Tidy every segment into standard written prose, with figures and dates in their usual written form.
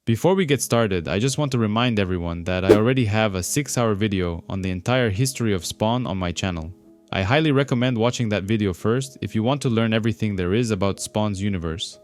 Before we get started, I just want to remind everyone that I already have a 6-hour video on the entire history of Spawn on my channel. I highly recommend watching that video first if you want to learn everything there is about Spawn's universe.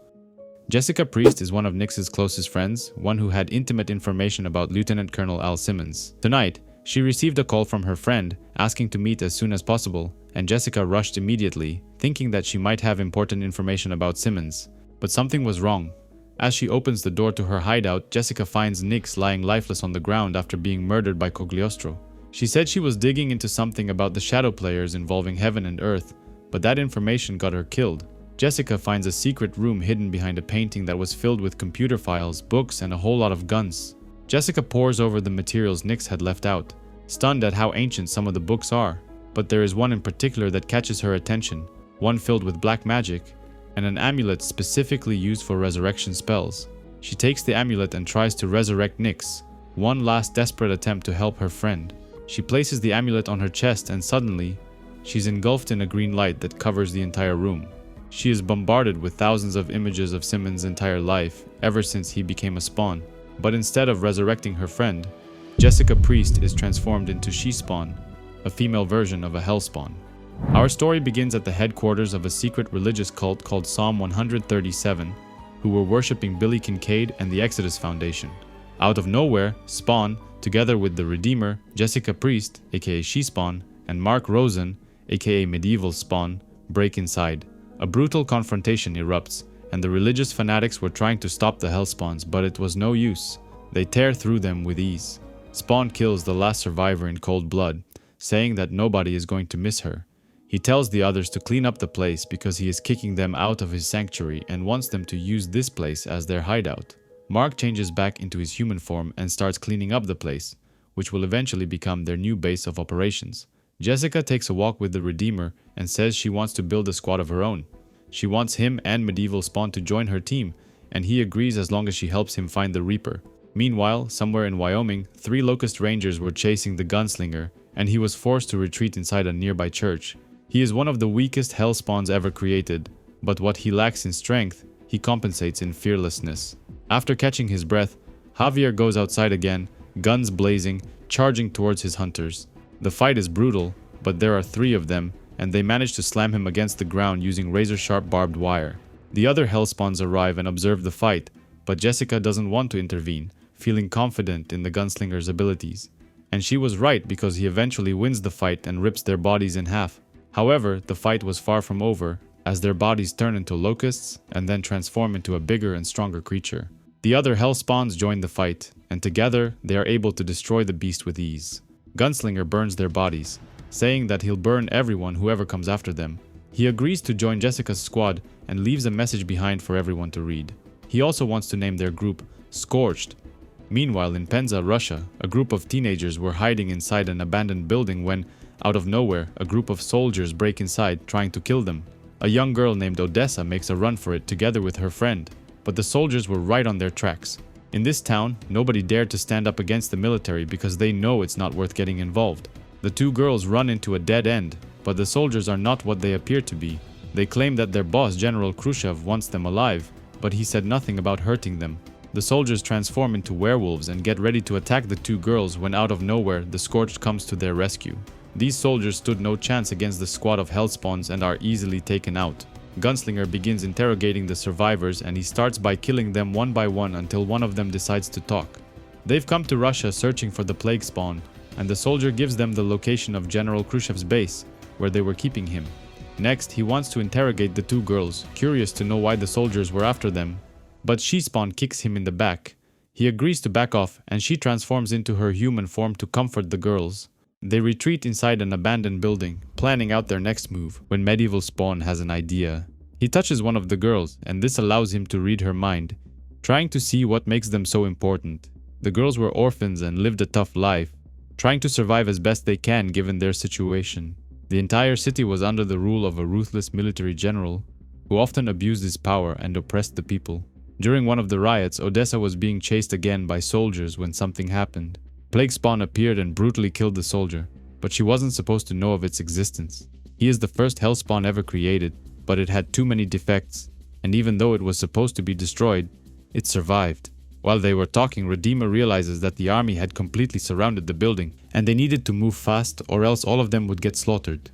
Jessica Priest is one of Nix's closest friends, one who had intimate information about Lieutenant Colonel Al Simmons. Tonight, she received a call from her friend asking to meet as soon as possible, and Jessica rushed immediately, thinking that she might have important information about Simmons. But something was wrong. As she opens the door to her hideout, Jessica finds Nix lying lifeless on the ground after being murdered by Cogliostro. She said she was digging into something about the shadow players involving heaven and earth, but that information got her killed. Jessica finds a secret room hidden behind a painting that was filled with computer files, books, and a whole lot of guns. Jessica pores over the materials Nix had left out, stunned at how ancient some of the books are. But there is one in particular that catches her attention, one filled with black magic, and an amulet specifically used for resurrection spells. She takes the amulet and tries to resurrect Nix, one last desperate attempt to help her friend. She places the amulet on her chest and suddenly, she's engulfed in a green light that covers the entire room. She is bombarded with thousands of images of Simmons' entire life, ever since he became a Spawn. But instead of resurrecting her friend, Jessica Priest is transformed into She-Spawn, a female version of a Hellspawn. Our story begins at the headquarters of a secret religious cult called Psalm 137, who were worshipping Billy Kincaid and the Exodus Foundation. Out of nowhere, Spawn, together with the Redeemer, Jessica Priest, aka She-Spawn, and Mark Rosen, aka Medieval Spawn, break inside. A brutal confrontation erupts, and the religious fanatics were trying to stop the Hellspawns, but it was no use. They tear through them with ease. Spawn kills the last survivor in cold blood, saying that nobody is going to miss her. He tells the others to clean up the place because he is kicking them out of his sanctuary and wants them to use this place as their hideout. Mark changes back into his human form and starts cleaning up the place, which will eventually become their new base of operations. Jessica takes a walk with the Redeemer and says she wants to build a squad of her own. She wants him and Medieval Spawn to join her team, and he agrees as long as she helps him find the Reaper. Meanwhile, somewhere in Wyoming, 3 Locust Rangers were chasing the gunslinger, and he was forced to retreat inside a nearby church. He is one of the weakest Hellspawns ever created, but what he lacks in strength, he compensates in fearlessness. After catching his breath, Javier goes outside again, guns blazing, charging towards his hunters. The fight is brutal, but there are 3 of them, and they manage to slam him against the ground using razor-sharp barbed wire. The other Hellspawns arrive and observe the fight, but Jessica doesn't want to intervene, feeling confident in the gunslinger's abilities. And she was right because he eventually wins the fight and rips their bodies in half. However, the fight was far from over, as their bodies turn into locusts and then transform into a bigger and stronger creature. The other Hellspawns join the fight, and together they are able to destroy the beast with ease. Gunslinger burns their bodies, saying that he'll burn everyone whoever comes after them. He agrees to join Jessica's squad and leaves a message behind for everyone to read. He also wants to name their group Scorched. Meanwhile, in Penza, Russia, a group of teenagers were hiding inside an abandoned building when, out of nowhere, a group of soldiers break inside, trying to kill them. A young girl named Odessa makes a run for it together with her friend, but the soldiers were right on their tracks. In this town, nobody dared to stand up against the military because they know it's not worth getting involved. The 2 girls run into a dead end, but the soldiers are not what they appear to be. They claim that their boss, General Kruev, wants them alive, but he said nothing about hurting them. The soldiers transform into werewolves and get ready to attack the 2 girls when out of nowhere, the Scorched comes to their rescue. These soldiers stood no chance against the squad of Hellspawns and are easily taken out. Gunslinger begins interrogating the survivors and he starts by killing them one by one until one of them decides to talk. They've come to Russia searching for the Plague Spawn, and the soldier gives them the location of General Kruev's base, where they were keeping him. Next, he wants to interrogate the 2 girls, curious to know why the soldiers were after them. But She-Spawn kicks him in the back. He agrees to back off and she transforms into her human form to comfort the girls. They retreat inside an abandoned building, planning out their next move, when Medieval Spawn has an idea. He touches one of the girls, and this allows him to read her mind, trying to see what makes them so important. The girls were orphans and lived a tough life, trying to survive as best they can given their situation. The entire city was under the rule of a ruthless military general, who often abused his power and oppressed the people. During one of the riots, Odessa was being chased again by soldiers when something happened. Plague Spawn appeared and brutally killed the soldier, but she wasn't supposed to know of its existence. He is the first Hellspawn ever created, but it had too many defects, and even though it was supposed to be destroyed, it survived. While they were talking, Redeemer realizes that the army had completely surrounded the building, and they needed to move fast or else all of them would get slaughtered.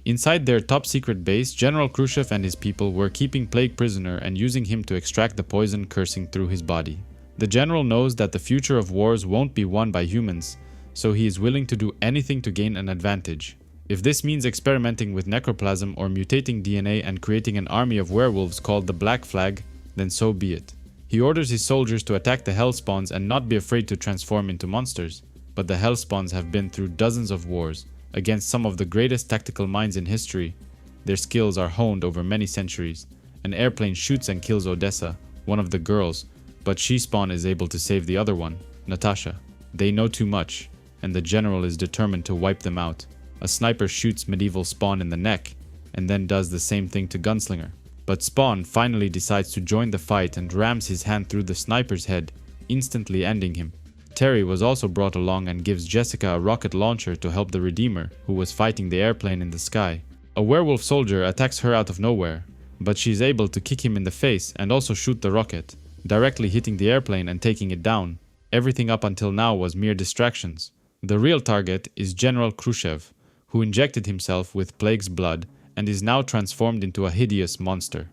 Inside their top-secret base, General Kruev and his people were keeping Plague prisoner and using him to extract the poison coursing through his body. The general knows that the future of wars won't be won by humans, so he is willing to do anything to gain an advantage. If this means experimenting with necroplasm or mutating DNA and creating an army of werewolves called the Black Flag, then so be it. He orders his soldiers to attack the Hellspawns and not be afraid to transform into monsters. But the Hellspawns have been through dozens of wars against some of the greatest tactical minds in history. Their skills are honed over many centuries. An airplane shoots and kills Odessa, one of the girls, but She-Spawn is able to save the other one, Natasha. They know too much, and the general is determined to wipe them out. A sniper shoots medieval Spawn in the neck, and then does the same thing to Gunslinger. But Spawn finally decides to join the fight and rams his hand through the sniper's head, instantly ending him. Terry was also brought along and gives Jessica a rocket launcher to help the Redeemer, who was fighting the airplane in the sky. A werewolf soldier attacks her out of nowhere, but she is able to kick him in the face and also shoot the rocket, directly hitting the airplane and taking it down. Everything up until now was mere distractions. The real target is General Kruev, who injected himself with Plague's blood and is now transformed into a hideous monster.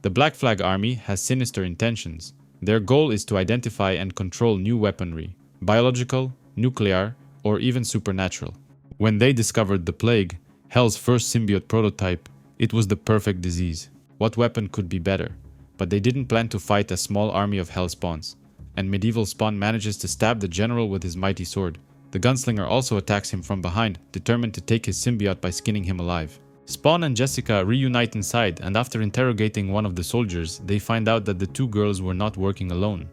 The Black Flag army has sinister intentions. Their goal is to identify and control new weaponry, biological, nuclear, or even supernatural. When they discovered the Plague, Hell's first symbiote prototype, it was the perfect disease. What weapon could be better? But they didn't plan to fight a small army of Hell spawns, and medieval Spawn manages to stab the general with his mighty sword. The gunslinger also attacks him from behind, determined to take his symbiote by skinning him alive. Spawn and Jessica reunite inside, and after interrogating one of the soldiers, they find out that the two girls were not working alone.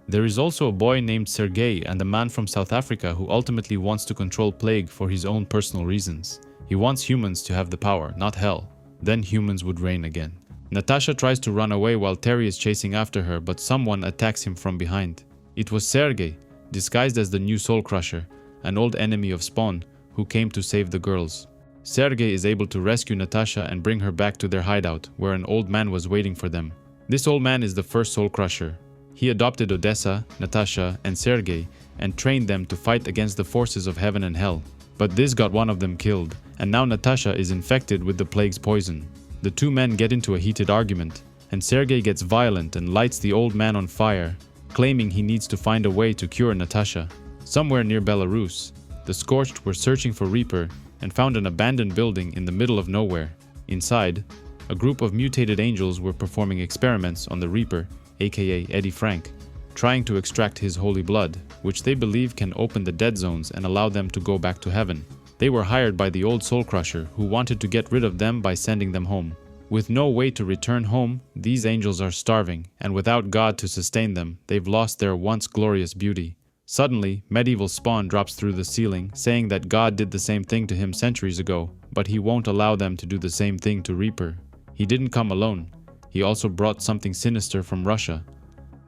There is also a boy named Sergei and a man from South Africa who ultimately wants to control Plague for his own personal reasons. He wants humans to have the power, not Hell. Then humans would reign again. Natasha tries to run away while Terry is chasing after her, but someone attacks him from behind. It was Sergei, disguised as the new Soul Crusher, an old enemy of Spawn, who came to save the girls. Sergei is able to rescue Natasha and bring her back to their hideout, where an old man was waiting for them. This old man is the first Soul Crusher. He adopted Odessa, Natasha, and Sergei and trained them to fight against the forces of heaven and hell. But this got one of them killed, and now Natasha is infected with the Plague's poison. The two men get into a heated argument, and Sergei gets violent and lights the old man on fire, claiming he needs to find a way to cure Natasha. Somewhere near Belarus, the Scorched were searching for Reaper and found an abandoned building in the middle of nowhere. Inside, a group of mutated angels were performing experiments on the Reaper, aka Eddie Frank, trying to extract his holy blood, which they believe can open the dead zones and allow them to go back to heaven. They were hired by the old Soul Crusher, who wanted to get rid of them by sending them home. With no way to return home, these angels are starving, and without God to sustain them, they've lost their once glorious beauty. Suddenly, medieval Spawn drops through the ceiling, saying that God did the same thing to him centuries ago, but he won't allow them to do the same thing to Reaper. He didn't come alone. He also brought something sinister from Russia.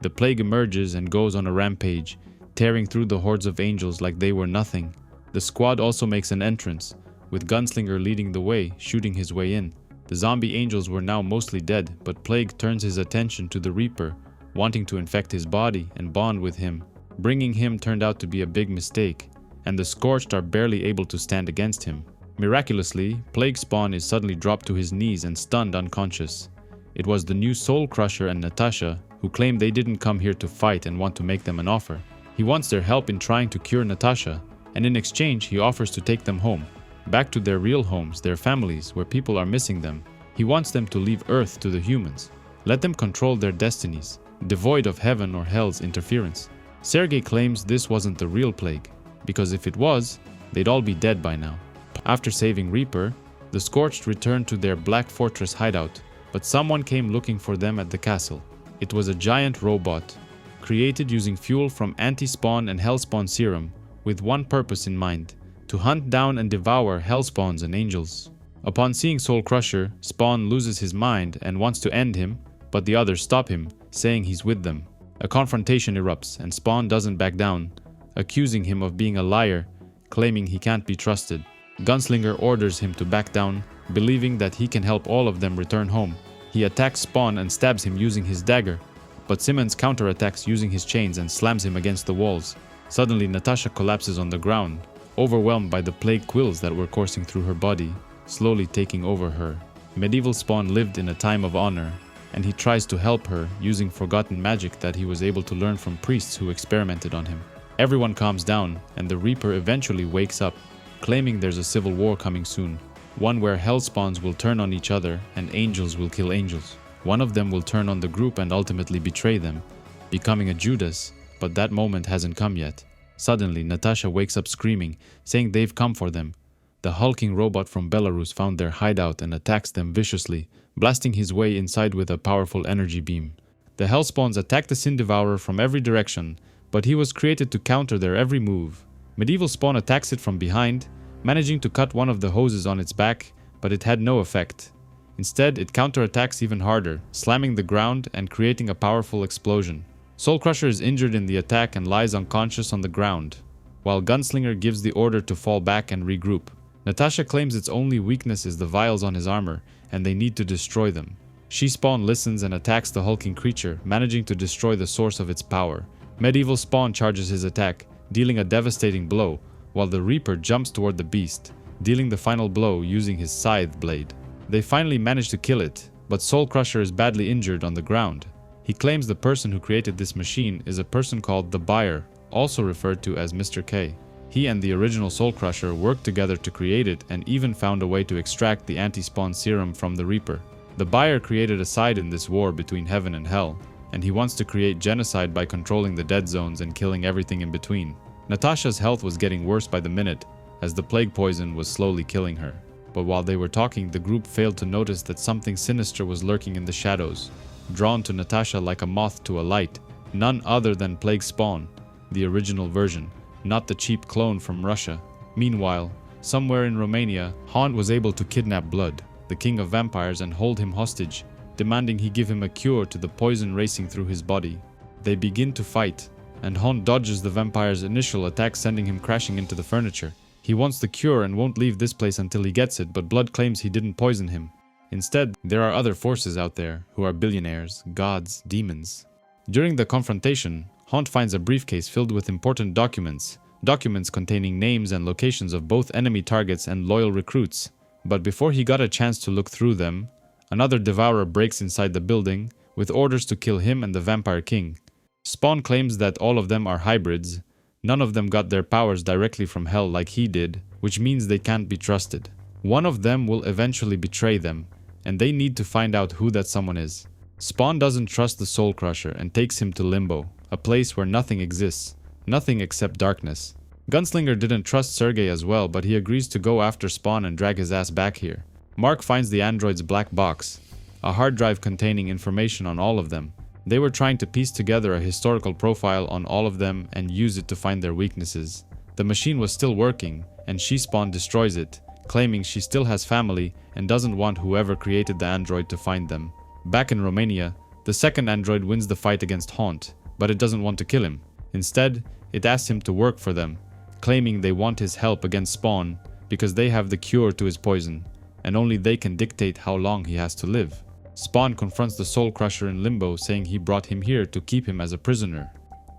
The Plague emerges and goes on a rampage, tearing through the hordes of angels like they were nothing. The squad also makes an entrance, with Gunslinger leading the way, shooting his way in. The zombie angels were now mostly dead, but Plague turns his attention to the Reaper, wanting to infect his body and bond with him. Bringing him turned out to be a big mistake, and the Scorched are barely able to stand against him. Miraculously, Plague Spawn is suddenly dropped to his knees and stunned unconscious. It was the new Soul Crusher and Natasha who claim they didn't come here to fight and want to make them an offer. He wants their help in trying to cure Natasha, and in exchange he offers to take them home, back to their real homes, their families, where people are missing them. He wants them to leave Earth to the humans, let them control their destinies, devoid of heaven or hell's interference. Sergei claims this wasn't the real Plague, because if it was, they'd all be dead by now. After saving Reaper, the Scorched returned to their Black Fortress hideout, but someone came looking for them at the castle. It was a giant robot, created using fuel from anti-spawn and hellspawn serum, with one purpose in mind: to hunt down and devour hellspawns and angels. Upon seeing Soul Crusher, Spawn loses his mind and wants to end him, but the others stop him, saying he's with them. A confrontation erupts, and Spawn doesn't back down, accusing him of being a liar, claiming he can't be trusted. Gunslinger orders him to back down, believing that he can help all of them return home. He attacks Spawn and stabs him using his dagger, but Simmons counterattacks using his chains and slams him against the walls. Suddenly, Natasha collapses on the ground, overwhelmed by the plague quills that were coursing through her body, slowly taking over her. Medieval Spawn lived in a time of honor, and he tries to help her using forgotten magic that he was able to learn from priests who experimented on him. Everyone calms down, and the Reaper eventually wakes up, claiming there's a civil war coming soon, one where hell spawns will turn on each other and angels will kill angels. One of them will turn on the group and ultimately betray them, becoming a Judas, but that moment hasn't come yet. Suddenly, Natasha wakes up screaming, saying they've come for them. The hulking robot from Belarus found their hideout and attacks them viciously, blasting his way inside with a powerful energy beam. The Hellspawns attack the Sin Devourer from every direction, but he was created to counter their every move. Medieval Spawn attacks it from behind, managing to cut one of the hoses on its back, but it had no effect. Instead, it counterattacks even harder, slamming the ground and creating a powerful explosion. Soul Crusher is injured in the attack and lies unconscious on the ground, while Gunslinger gives the order to fall back and regroup. Natasha claims its only weakness is the vials on his armor, and they need to destroy them. She-Spawn listens and attacks the hulking creature, managing to destroy the source of its power. Medieval Spawn charges his attack, dealing a devastating blow, while the Reaper jumps toward the beast, dealing the final blow using his scythe blade. They finally manage to kill it, but Soul Crusher is badly injured on the ground. He claims the person who created this machine is a person called the Buyer, also referred to as Mr. K. He and the original Soul Crusher worked together to create it and even found a way to extract the anti-spawn serum from the Reaper. The Buyer created a side in this war between heaven and hell, and he wants to create genocide by controlling the dead zones and killing everything in between. Natasha's health was getting worse by the minute, as the plague poison was slowly killing her. But while they were talking, the group failed to notice that something sinister was lurking in the shadows, drawn to Natasha like a moth to a light, none other than Plague Spawn, the original version, not the cheap clone from Russia. Meanwhile, somewhere in Romania, Haunt was able to kidnap Blood, the king of vampires, and hold him hostage, demanding he give him a cure to the poison racing through his body. They begin to fight, and Haunt dodges the vampire's initial attack, sending him crashing into the furniture. He wants the cure and won't leave this place until he gets it, but Blood claims he didn't poison him. Instead, there are other forces out there who are billionaires, gods, demons. During the confrontation, Haunt finds a briefcase filled with important documents containing names and locations of both enemy targets and loyal recruits. But before he got a chance to look through them, another devourer breaks inside the building with orders to kill him and the Vampire King. Spawn claims that all of them are hybrids. None of them got their powers directly from hell like he did, which means they can't be trusted. One of them will eventually betray them, and they need to find out who that someone is. Spawn doesn't trust the Soul Crusher and takes him to Limbo, a place where nothing exists, nothing except darkness. Gunslinger didn't trust Sergei as well, but he agrees to go after Spawn and drag his ass back here. Mark finds the android's black box, a hard drive containing information on all of them. They were trying to piece together a historical profile on all of them and use it to find their weaknesses. The machine was still working, and She-Spawn destroys it, claiming she still has family and doesn't want whoever created the android to find them. Back in Romania, the second android wins the fight against Haunt, but it doesn't want to kill him. Instead, it asks him to work for them, claiming they want his help against Spawn because they have the cure to his poison, and only they can dictate how long he has to live. Spawn confronts the Soul Crusher in Limbo, saying he brought him here to keep him as a prisoner.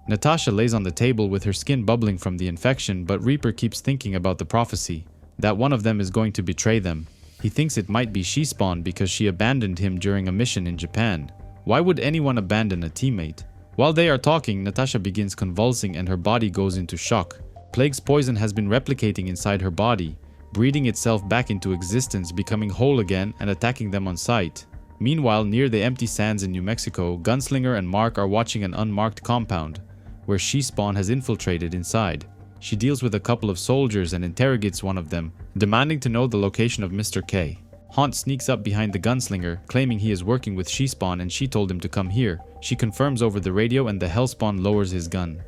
Natasha lays on the table with her skin bubbling from the infection, but Reaper keeps thinking about the prophecy, that one of them is going to betray them. He thinks it might be She-Spawn because she abandoned him during a mission in Japan. Why would anyone abandon a teammate? While they are talking, Natasha begins convulsing and her body goes into shock. Plague's poison has been replicating inside her body, breeding itself back into existence, becoming whole again and attacking them on sight. Meanwhile, near the empty sands in New Mexico, Gunslinger and Mark are watching an unmarked compound, where She-Spawn has infiltrated inside. She deals with a couple of soldiers and interrogates one of them, demanding to know the location of Mr. K. Haunt sneaks up behind the Gunslinger, claiming he is working with She-Spawn and she told him to come here. She confirms over the radio and the Hellspawn lowers his gun.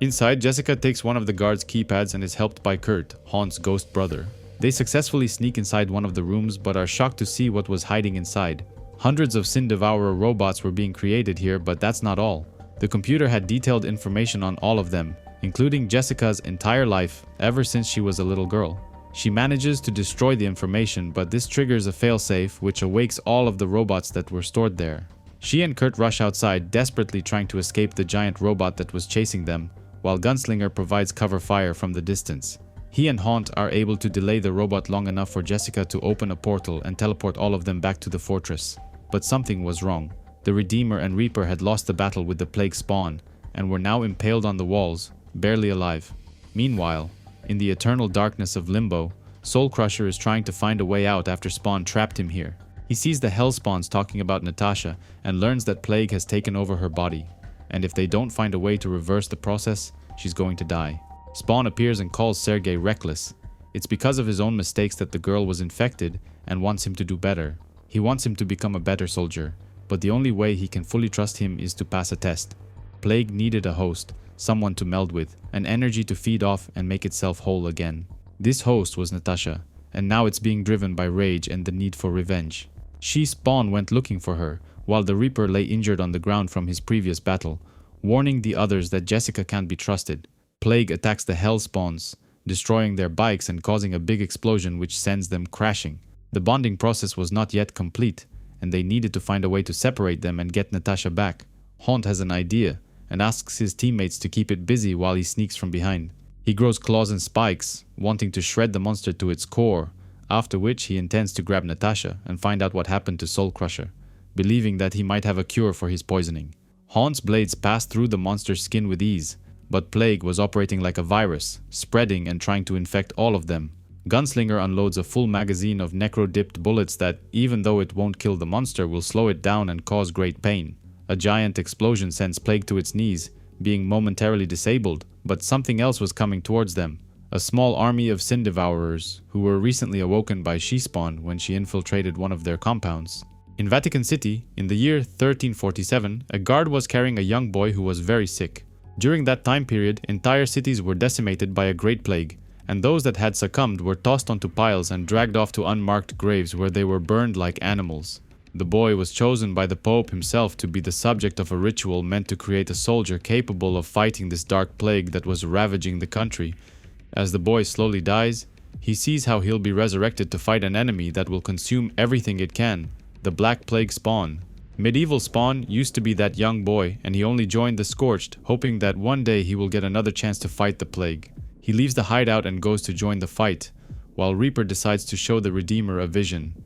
Inside, Jessica takes one of the guards' keypads and is helped by Kurt, Haunt's ghost brother. They successfully sneak inside one of the rooms but are shocked to see what was hiding inside. Hundreds of Sin Devourer robots were being created here, but that's not all. The computer had detailed information on all of them, including Jessica's entire life ever since she was a little girl. She manages to destroy the information, but this triggers a failsafe which awakes all of the robots that were stored there. She and Kurt rush outside, desperately trying to escape the giant robot that was chasing them, while Gunslinger provides cover fire from the distance. He and Haunt are able to delay the robot long enough for Jessica to open a portal and teleport all of them back to the fortress. But something was wrong. The Redeemer and Reaper had lost the battle with the Plague Spawn, and were now impaled on the walls, barely alive. Meanwhile, in the eternal darkness of Limbo, Soul Crusher is trying to find a way out after Spawn trapped him here. He sees the Hell Spawns talking about Natasha and learns that Plague has taken over her body, and if they don't find a way to reverse the process, she's going to die. Spawn appears and calls Sergei reckless. It's because of his own mistakes that the girl was infected and wants him to do better. He wants him to become a better soldier, but the only way he can fully trust him is to pass a test. Plague needed a host, someone to meld with, an energy to feed off and make itself whole again. This host was Natasha, and now it's being driven by rage and the need for revenge. Spawn went looking for her, while the Reaper lay injured on the ground from his previous battle, warning the others that Jessica can't be trusted. Plague attacks the Hell Spawns, destroying their bikes and causing a big explosion which sends them crashing. The bonding process was not yet complete, and they needed to find a way to separate them and get Natasha back. Haunt has an idea, and asks his teammates to keep it busy while he sneaks from behind. He grows claws and spikes, wanting to shred the monster to its core, after which he intends to grab Natasha and find out what happened to Soul Crusher, believing that he might have a cure for his poisoning. Haunt's blades pass through the monster's skin with ease, but Plague was operating like a virus, spreading and trying to infect all of them. Gunslinger unloads a full magazine of necro-dipped bullets that, even though it won't kill the monster, will slow it down and cause great pain. A giant explosion sends Plague to its knees, being momentarily disabled, but something else was coming towards them. A small army of sin devourers, who were recently awoken by Spawn when she infiltrated one of their compounds. In Vatican City, in the year 1347, a guard was carrying a young boy who was very sick. During that time period, entire cities were decimated by a great plague, and those that had succumbed were tossed onto piles and dragged off to unmarked graves where they were burned like animals. The boy was chosen by the Pope himself to be the subject of a ritual meant to create a soldier capable of fighting this dark plague that was ravaging the country. As the boy slowly dies, he sees how he'll be resurrected to fight an enemy that will consume everything it can, the Black Plague Spawn. Medieval Spawn used to be that young boy, and he only joined the Scorched, hoping that one day he will get another chance to fight the plague. He leaves the hideout and goes to join the fight, while Reaper decides to show the Redeemer a vision.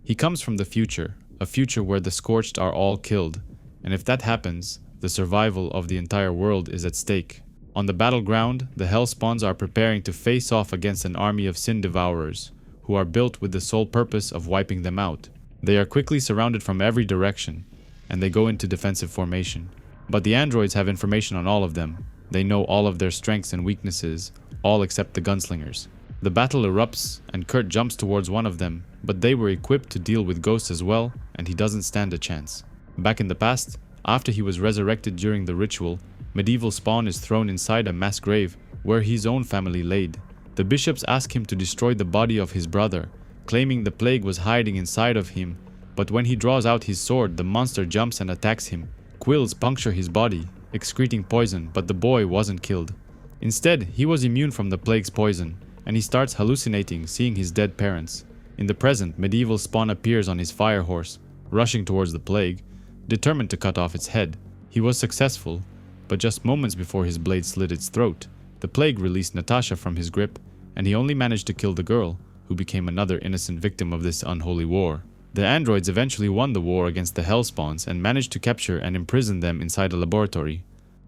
He comes from the future, a future where the Scorched are all killed, and if that happens, the survival of the entire world is at stake. On the battleground, the Hellspawns are preparing to face off against an army of sin devourers, who are built with the sole purpose of wiping them out. They are quickly surrounded from every direction, and they go into defensive formation. But the androids have information on all of them. They know all of their strengths and weaknesses, all except the gunslingers. The battle erupts, and Kurt jumps towards one of them, but they were equipped to deal with ghosts as well, and he doesn't stand a chance. Back in the past, after he was resurrected during the ritual, Medieval Spawn is thrown inside a mass grave where his own family laid. The bishops ask him to destroy the body of his brother, claiming the plague was hiding inside of him, but when he draws out his sword, the monster jumps and attacks him. Quills puncture his body, excreting poison, but the boy wasn't killed. Instead, he was immune from the plague's poison, and he starts hallucinating, seeing his dead parents. In the present, Medieval Spawn appears on his fire horse, rushing towards the plague, determined to cut off its head. He was successful, but just moments before his blade slit its throat, the plague released Natasha from his grip, and he only managed to kill the girl, who became another innocent victim of this unholy war. The androids eventually won the war against the Hellspawns and managed to capture and imprison them inside a laboratory.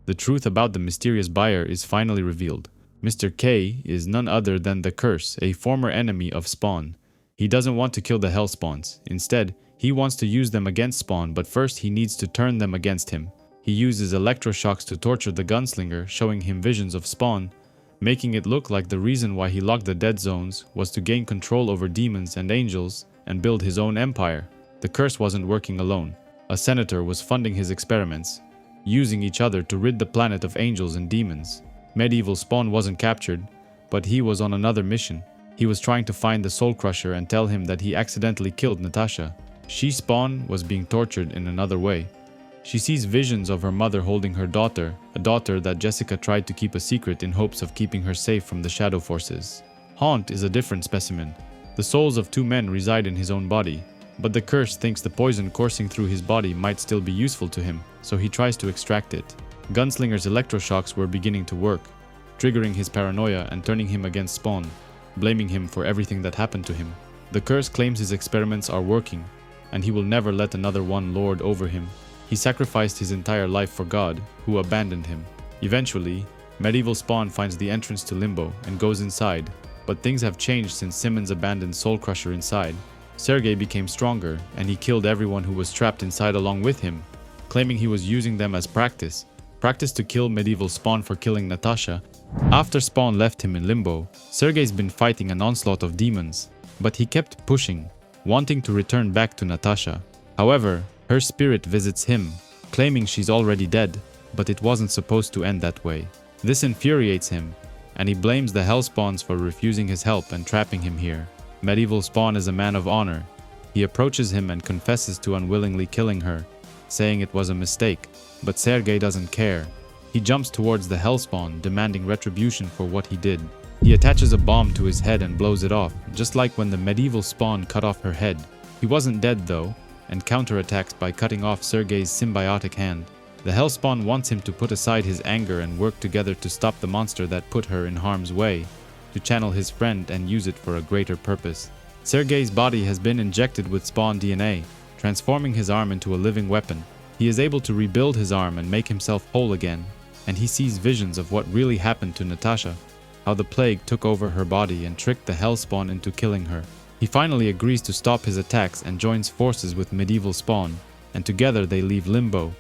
The truth about the mysterious buyer is finally revealed. Mr. K is none other than the Curse, a former enemy of Spawn. He doesn't want to kill the Hellspawns. Instead, he wants to use them against Spawn, but first he needs to turn them against him. He uses electroshocks to torture the gunslinger, showing him visions of Spawn, making it look like the reason why he locked the dead zones was to gain control over demons and angels and build his own empire. The curse wasn't working alone. A senator was funding his experiments, using each other to rid the planet of angels and demons. Medieval Spawn wasn't captured, but he was on another mission. He was trying to find the Soul Crusher and tell him that he accidentally killed Natasha. Spawn was being tortured in another way. She sees visions of her mother holding her daughter, a daughter that Jessica tried to keep a secret in hopes of keeping her safe from the shadow forces. Haunt is a different specimen. The souls of two men reside in his own body. But the curse thinks the poison coursing through his body might still be useful to him, so he tries to extract it. Gunslinger's electroshocks were beginning to work, triggering his paranoia and turning him against Spawn, blaming him for everything that happened to him. The curse claims his experiments are working, and he will never let another one lord over him. He sacrificed his entire life for God, who abandoned him. Eventually, medieval Spawn finds the entrance to Limbo and goes inside, but things have changed since Simmons abandoned Soul Crusher inside. Sergei became stronger, and he killed everyone who was trapped inside along with him, claiming he was using them as practice to kill medieval Spawn for killing Natasha. After Spawn left him in Limbo, Sergei's been fighting an onslaught of demons, but he kept pushing, wanting to return back to Natasha. However, her spirit visits him, claiming she's already dead, but it wasn't supposed to end that way. This infuriates him, and he blames the Hell Spawns for refusing his help and trapping him here. Medieval Spawn is a man of honor. He approaches him and confesses to unwillingly killing her, saying it was a mistake, but Sergei doesn't care. He jumps towards the Hellspawn, demanding retribution for what he did. He attaches a bomb to his head and blows it off, just like when the medieval Spawn cut off her head. He wasn't dead though, and counterattacks by cutting off Sergei's symbiotic hand. The Hellspawn wants him to put aside his anger and work together to stop the monster that put her in harm's way, to channel his friend and use it for a greater purpose. Sergei's body has been injected with Spawn DNA, transforming his arm into a living weapon. He is able to rebuild his arm and make himself whole again, and he sees visions of what really happened to Natasha, how the plague took over her body and tricked the Hellspawn into killing her. He finally agrees to stop his attacks and joins forces with medieval Spawn, and together they leave Limbo.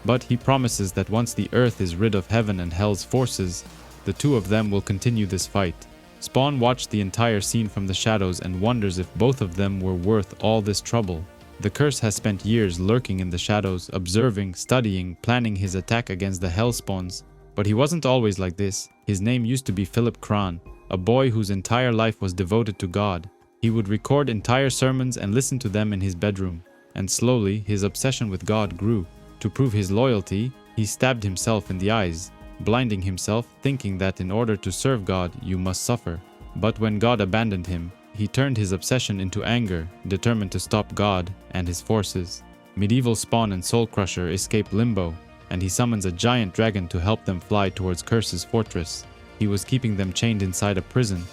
But he promises that once the Earth is rid of Heaven and Hell's forces, the two of them will continue this fight. Spawn watched the entire scene from the shadows and wonders if both of them were worth all this trouble. The curse has spent years lurking in the shadows, observing, studying, planning his attack against the Hellspawns. But he wasn't always like this. His name used to be Philip Kran, a boy whose entire life was devoted to God. He would record entire sermons and listen to them in his bedroom. And slowly, his obsession with God grew. To prove his loyalty, he stabbed himself in the eyes, blinding himself, thinking that in order to serve God, you must suffer. But when God abandoned him, he turned his obsession into anger, determined to stop God and his forces. Medieval Spawn and Soul Crusher escape Limbo, and he summons a giant dragon to help them fly towards Curse's fortress. He was keeping them chained inside a prison,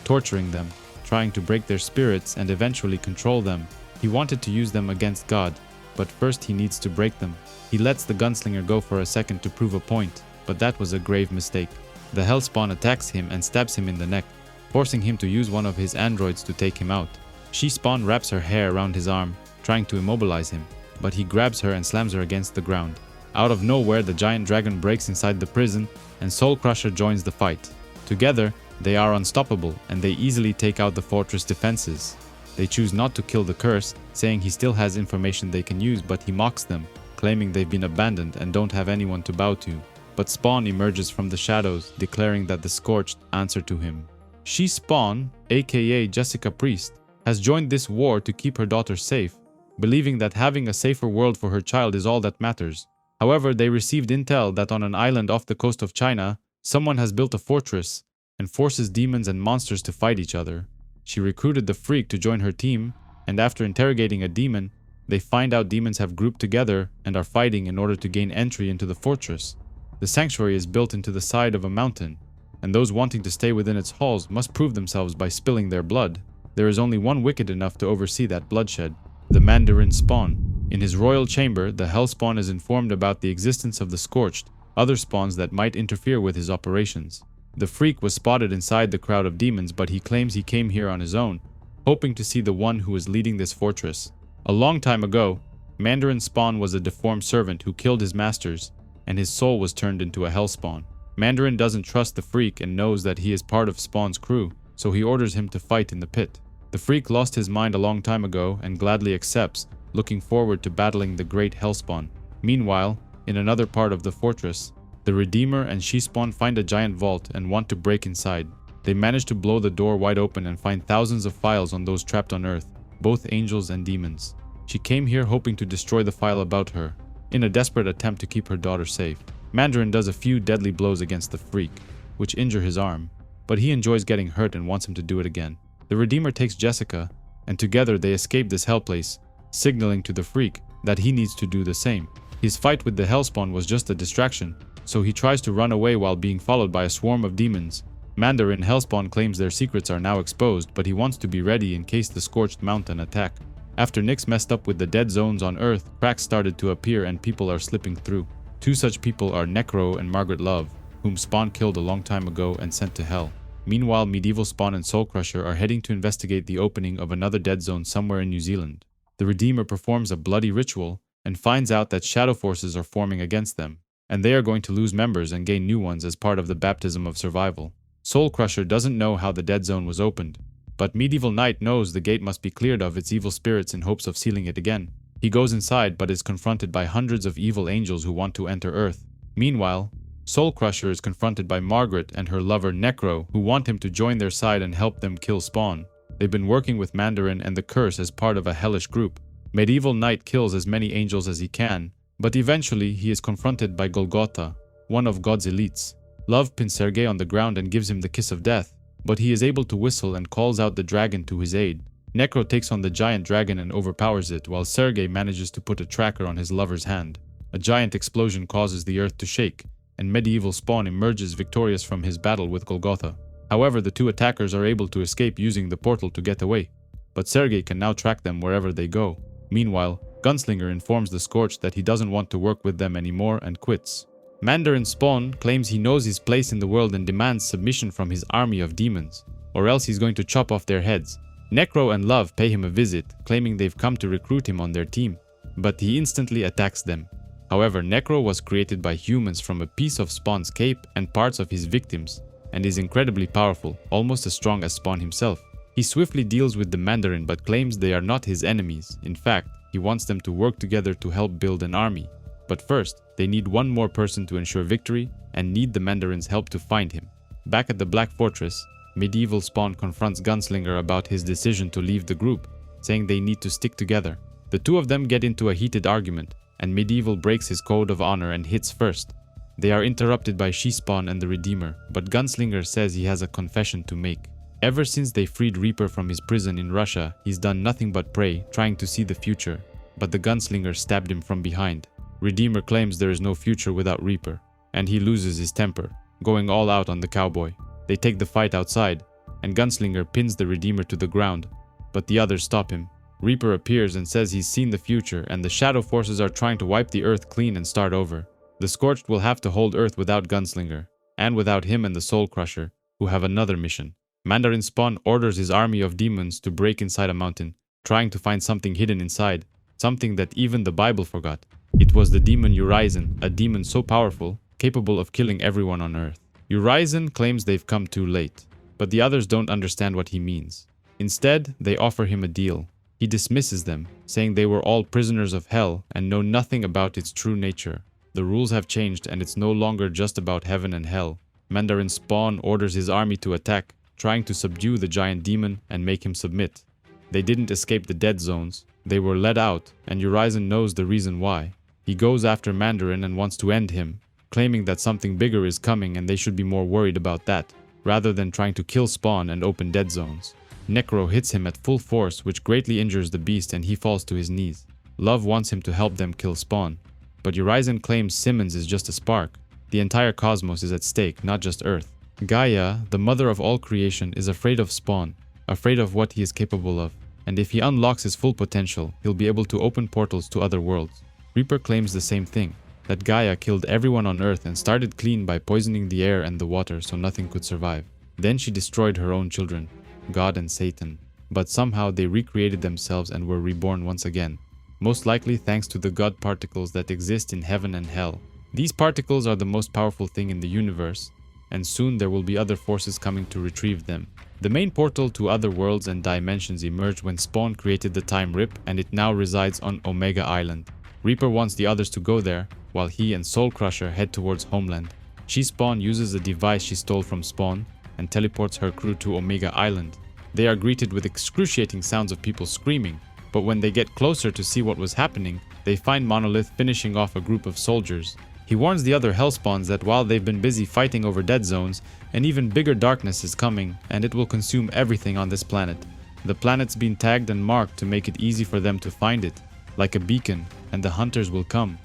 torturing them, trying to break their spirits and eventually control them. He wanted to use them against God, but first he needs to break them. He lets the gunslinger go for a second to prove a point, but that was a grave mistake. The Hellspawn attacks him and stabs him in the neck, forcing him to use one of his androids to take him out. She-Spawn wraps her hair around his arm, trying to immobilize him, but he grabs her and slams her against the ground. Out of nowhere, the giant dragon breaks inside the prison, and Soul Crusher joins the fight. Together, they are unstoppable, and they easily take out the fortress defenses. They choose not to kill the curse, saying he still has information they can use, but he mocks them, claiming they've been abandoned and don't have anyone to bow to. But Spawn emerges from the shadows, declaring that the Scorched answer to him. She-Spawn, aka Jessica Priest, has joined this war to keep her daughter safe, believing that having a safer world for her child is all that matters. However, they received intel that on an island off the coast of China, someone has built a fortress and forces demons and monsters to fight each other. She recruited the Freak to join her team, and after interrogating a demon, they find out demons have grouped together and are fighting in order to gain entry into the fortress. The sanctuary is built into the side of a mountain, and those wanting to stay within its halls must prove themselves by spilling their blood. There is only one wicked enough to oversee that bloodshed, the Mandarin Spawn. In his royal chamber, the Hellspawn is informed about the existence of the Scorched, other spawns that might interfere with his operations. The Freak was spotted inside the crowd of demons, but he claims he came here on his own, hoping to see the one who is leading this fortress. A long time ago, Mandarin Spawn was a deformed servant who killed his masters, and his soul was turned into a Hellspawn. Mandarin doesn't trust the Freak and knows that he is part of Spawn's crew, so he orders him to fight in the pit. The Freak lost his mind a long time ago and gladly accepts, looking forward to battling the great Hellspawn. Meanwhile, in another part of the fortress, the Redeemer and She-Spawn find a giant vault and want to break inside. They manage to blow the door wide open and find thousands of files on those trapped on Earth, both angels and demons. She came here hoping to destroy the file about her, in a desperate attempt to keep her daughter safe. Mandarin does a few deadly blows against the Freak, which injure his arm, but he enjoys getting hurt and wants him to do it again. The Redeemer takes Jessica, and together they escape this hell place, signaling to the Freak that he needs to do the same. His fight with the Hellspawn was just a distraction, so he tries to run away while being followed by a swarm of demons. Mandarin Hellspawn claims their secrets are now exposed, but he wants to be ready in case the Scorched Mountain attack. After Nyx messed up with the dead zones on Earth, cracks started to appear and people are slipping through. Two such people are Necro and Margaret Love, whom Spawn killed a long time ago and sent to Hell. Meanwhile, Medieval Spawn and Soul Crusher are heading to investigate the opening of another dead zone somewhere in New Zealand. The Redeemer performs a bloody ritual and finds out that shadow forces are forming against them, and they are going to lose members and gain new ones as part of the baptism of survival. Soul Crusher doesn't know how the dead zone was opened, but Medieval Knight knows the gate must be cleared of its evil spirits in hopes of sealing it again. He goes inside but is confronted by hundreds of evil angels who want to enter Earth. Meanwhile, Soul Crusher is confronted by Margaret and her lover Necro, who want him to join their side and help them kill Spawn. They've been working with Mandarin and the Curse as part of a hellish group. Medieval Knight kills as many angels as he can, but eventually he is confronted by Golgotha, one of God's elites. Love pins Sergei on the ground and gives him the kiss of death, but he is able to whistle and calls out the dragon to his aid. Necro takes on the giant dragon and overpowers it, while Sergei manages to put a tracker on his lover's hand. A giant explosion causes the earth to shake, and Medieval Spawn emerges victorious from his battle with Golgotha. However, the two attackers are able to escape using the portal to get away, but Sergei can now track them wherever they go. Meanwhile, Gunslinger informs the Scorched that he doesn't want to work with them anymore and quits. Mandarin Spawn claims he knows his place in the world and demands submission from his army of demons, or else he's going to chop off their heads. Necro and Love pay him a visit, claiming they've come to recruit him on their team, but he instantly attacks them. However, Necro was created by humans from a piece of Spawn's cape and parts of his victims, and is incredibly powerful, almost as strong as Spawn himself. He swiftly deals with the Mandarin but claims they are not his enemies. In fact, he wants them to work together to help build an army. But first, they need one more person to ensure victory and need the Mandarin's help to find him. Back at the Black Fortress, Medieval Spawn confronts Gunslinger about his decision to leave the group, saying they need to stick together. The two of them get into a heated argument, and Medieval breaks his code of honor and hits first. They are interrupted by She-Spawn and the Redeemer, but Gunslinger says he has a confession to make. Ever since they freed Reaper from his prison in Russia, he's done nothing but pray, trying to see the future, but the Gunslinger stabbed him from behind. Redeemer claims there is no future without Reaper, and he loses his temper, going all out on the cowboy. They take the fight outside, and Gunslinger pins the Redeemer to the ground, but the others stop him. Reaper appears and says he's seen the future, and the shadow forces are trying to wipe the Earth clean and start over. The Scorched will have to hold Earth without Gunslinger, and without him and the Soul Crusher, who have another mission. Mandarin Spawn orders his army of demons to break inside a mountain, trying to find something hidden inside, something that even the Bible forgot. It was the demon Urizen, a demon so powerful, capable of killing everyone on Earth. Urizen claims they've come too late, but the others don't understand what he means. Instead, they offer him a deal. He dismisses them, saying they were all prisoners of hell and know nothing about its true nature. The rules have changed and it's no longer just about heaven and hell. Mandarin Spawn orders his army to attack, trying to subdue the giant demon and make him submit. They didn't escape the dead zones, they were let out, and Urizen knows the reason why. He goes after Mandarin and wants to end him, claiming that something bigger is coming and they should be more worried about that, rather than trying to kill Spawn and open dead zones. Necro hits him at full force, which greatly injures the beast, and he falls to his knees. Love wants him to help them kill Spawn, but Urizen claims Simmons is just a spark. The entire cosmos is at stake, not just Earth. Gaia, the mother of all creation, is afraid of Spawn, afraid of what he is capable of, and if he unlocks his full potential, he'll be able to open portals to other worlds. Reaper claims the same thing, that Gaia killed everyone on Earth and started clean by poisoning the air and the water so nothing could survive. Then she destroyed her own children, God and Satan, but somehow they recreated themselves and were reborn once again, most likely thanks to the God particles that exist in heaven and hell. These particles are the most powerful thing in the universe, and soon there will be other forces coming to retrieve them. The main portal to other worlds and dimensions emerged when Spawn created the Time Rip, and it now resides on Omega Island. Reaper wants the others to go there, while he and Soul Crusher head towards Homeland. She-Spawn uses a device she stole from Spawn and teleports her crew to Omega Island. They are greeted with excruciating sounds of people screaming, but when they get closer to see what was happening, they find Monolith finishing off a group of soldiers. He warns the other Hellspawns that while they've been busy fighting over dead zones, an even bigger darkness is coming and it will consume everything on this planet. The planet's been tagged and marked to make it easy for them to find it, like a beacon, and the hunters will come.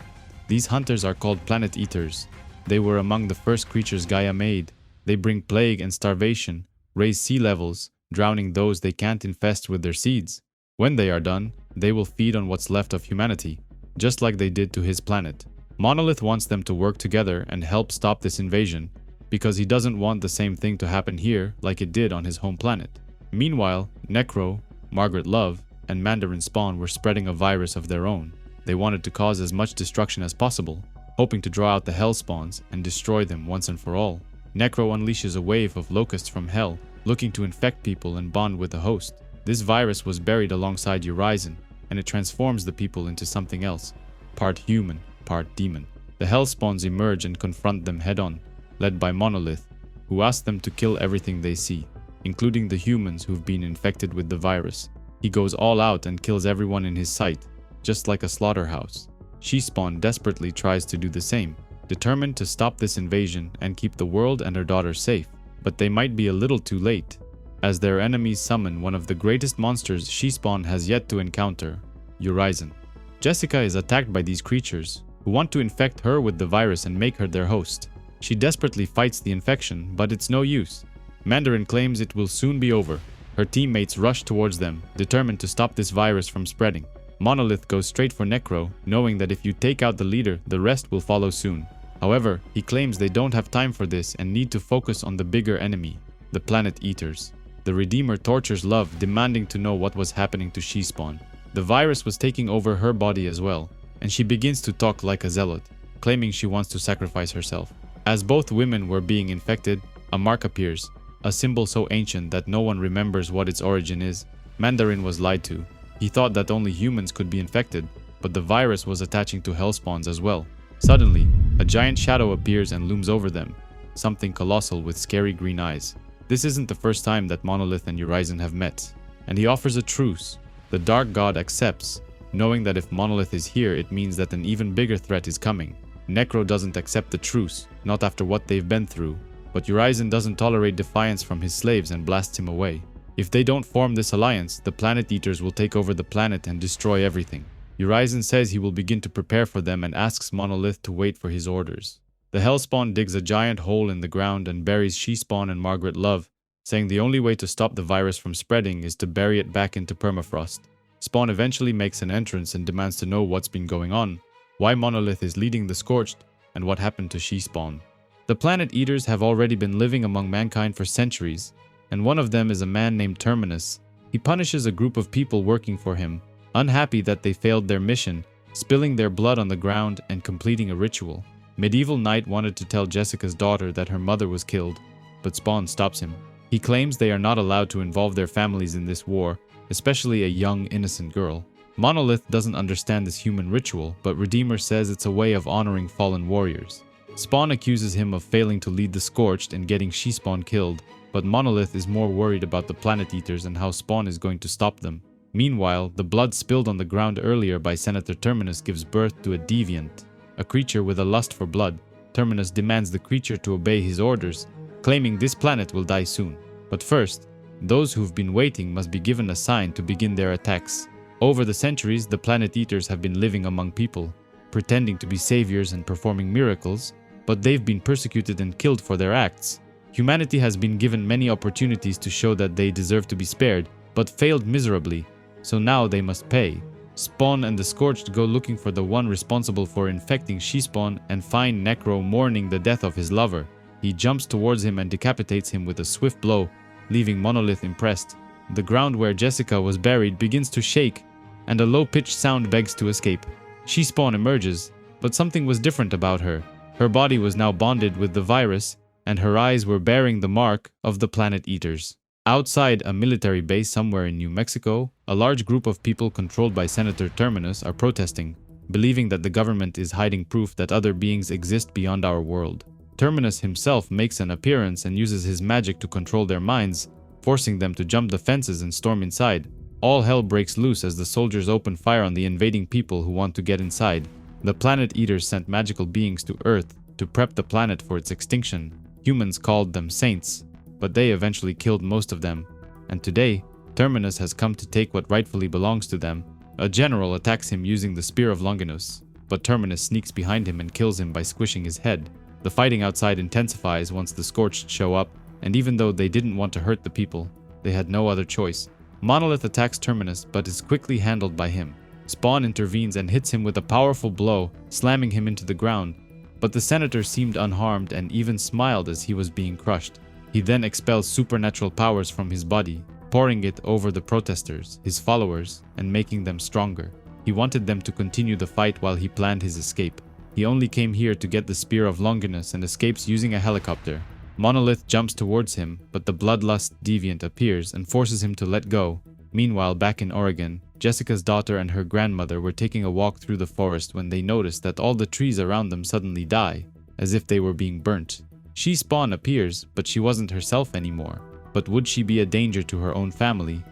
These hunters are called planet eaters. They were among the first creatures Gaia made. They bring plague and starvation, raise sea levels, drowning those they can't infest with their seeds. When they are done, they will feed on what's left of humanity, just like they did to his planet. Monolith wants them to work together and help stop this invasion, because he doesn't want the same thing to happen here like it did on his home planet. Meanwhile, Necro, Margaret Love, and Mandarin Spawn were spreading a virus of their own. They wanted to cause as much destruction as possible, hoping to draw out the Hell Spawns and destroy them once and for all. Necro unleashes a wave of locusts from Hell, looking to infect people and bond with the host. This virus was buried alongside Urizen, and it transforms the people into something else, part human, part demon. The Hell Spawns emerge and confront them head-on, led by Monolith, who asks them to kill everything they see, including the humans who've been infected with the virus. He goes all out and kills everyone in his sight, just like a slaughterhouse. She-Spawn desperately tries to do the same, determined to stop this invasion and keep the world and her daughter safe. But they might be a little too late, as their enemies summon one of the greatest monsters She-Spawn has yet to encounter, Urizen. Jessica is attacked by these creatures, who want to infect her with the virus and make her their host. She desperately fights the infection, but it's no use. Mandarin claims it will soon be over. Her teammates rush towards them, determined to stop this virus from spreading. Monolith goes straight for Necro, knowing that if you take out the leader, the rest will follow soon. However, he claims they don't have time for this and need to focus on the bigger enemy, the Planet Eaters. The Redeemer tortures Love, demanding to know what was happening to She-Spawn. The virus was taking over her body as well, and she begins to talk like a zealot, claiming she wants to sacrifice herself. As both women were being infected, a mark appears, a symbol so ancient that no one remembers what its origin is. Mandarin was lied to. He thought that only humans could be infected, but the virus was attaching to Hellspawns as well. Suddenly, a giant shadow appears and looms over them, something colossal with scary green eyes. This isn't the first time that Monolith and Urizen have met, and he offers a truce. The Dark God accepts, knowing that if Monolith is here, it means that an even bigger threat is coming. Necro doesn't accept the truce, not after what they've been through, but Urizen doesn't tolerate defiance from his slaves and blasts him away. If they don't form this alliance, the Planet Eaters will take over the planet and destroy everything. Urizen says he will begin to prepare for them and asks Monolith to wait for his orders. The Hellspawn digs a giant hole in the ground and buries She-Spawn and Margaret Love, saying the only way to stop the virus from spreading is to bury it back into permafrost. Spawn eventually makes an entrance and demands to know what's been going on, why Monolith is leading the Scorched, and what happened to She-Spawn. The Planet Eaters have already been living among mankind for centuries, and one of them is a man named Terminus. He punishes a group of people working for him, unhappy that they failed their mission, spilling their blood on the ground and completing a ritual. Medieval Knight wanted to tell Jessica's daughter that her mother was killed, but Spawn stops him. He claims they are not allowed to involve their families in this war, especially a young, innocent girl. Monolith doesn't understand this human ritual, but Redeemer says it's a way of honoring fallen warriors. Spawn accuses him of failing to lead the Scorched and getting She-Spawn killed, but Monolith is more worried about the Planet Eaters and how Spawn is going to stop them. Meanwhile, the blood spilled on the ground earlier by Senator Terminus gives birth to a deviant, a creature with a lust for blood. Terminus demands the creature to obey his orders, claiming this planet will die soon. But first, those who've been waiting must be given a sign to begin their attacks. Over the centuries, the Planet Eaters have been living among people, pretending to be saviors and performing miracles, but they've been persecuted and killed for their acts. Humanity has been given many opportunities to show that they deserve to be spared, but failed miserably, so now they must pay. Spawn and the Scorched go looking for the one responsible for infecting She-Spawn and find Necro mourning the death of his lover. He jumps towards him and decapitates him with a swift blow, leaving Monolith impressed. The ground where Jessica was buried begins to shake, and a low-pitched sound begs to escape. She-Spawn emerges, but something was different about her. Her body was now bonded with the virus, and her eyes were bearing the mark of the Planet Eaters. Outside a military base somewhere in New Mexico, a large group of people controlled by Senator Terminus are protesting, believing that the government is hiding proof that other beings exist beyond our world. Terminus himself makes an appearance and uses his magic to control their minds, forcing them to jump the fences and storm inside. All hell breaks loose as the soldiers open fire on the invading people who want to get inside. The Planet Eaters sent magical beings to Earth to prep the planet for its extinction. Humans called them saints, but they eventually killed most of them, and today, Terminus has come to take what rightfully belongs to them. A general attacks him using the Spear of Longinus, but Terminus sneaks behind him and kills him by squishing his head. The fighting outside intensifies once the Scorched show up, and even though they didn't want to hurt the people, they had no other choice. Monolith attacks Terminus but is quickly handled by him. Spawn intervenes and hits him with a powerful blow, slamming him into the ground, but the senator seemed unharmed and even smiled as he was being crushed. He then expels supernatural powers from his body, pouring it over the protesters, his followers, and making them stronger. He wanted them to continue the fight while he planned his escape. He only came here to get the Spear of Longinus and escapes using a helicopter. Monolith jumps towards him, but the bloodlust deviant appears and forces him to let go. Meanwhile, back in Oregon, Jessica's daughter and her grandmother were taking a walk through the forest when they noticed that all the trees around them suddenly die, as if they were being burnt. Spawn appears, but she wasn't herself anymore. But would she be a danger to her own family?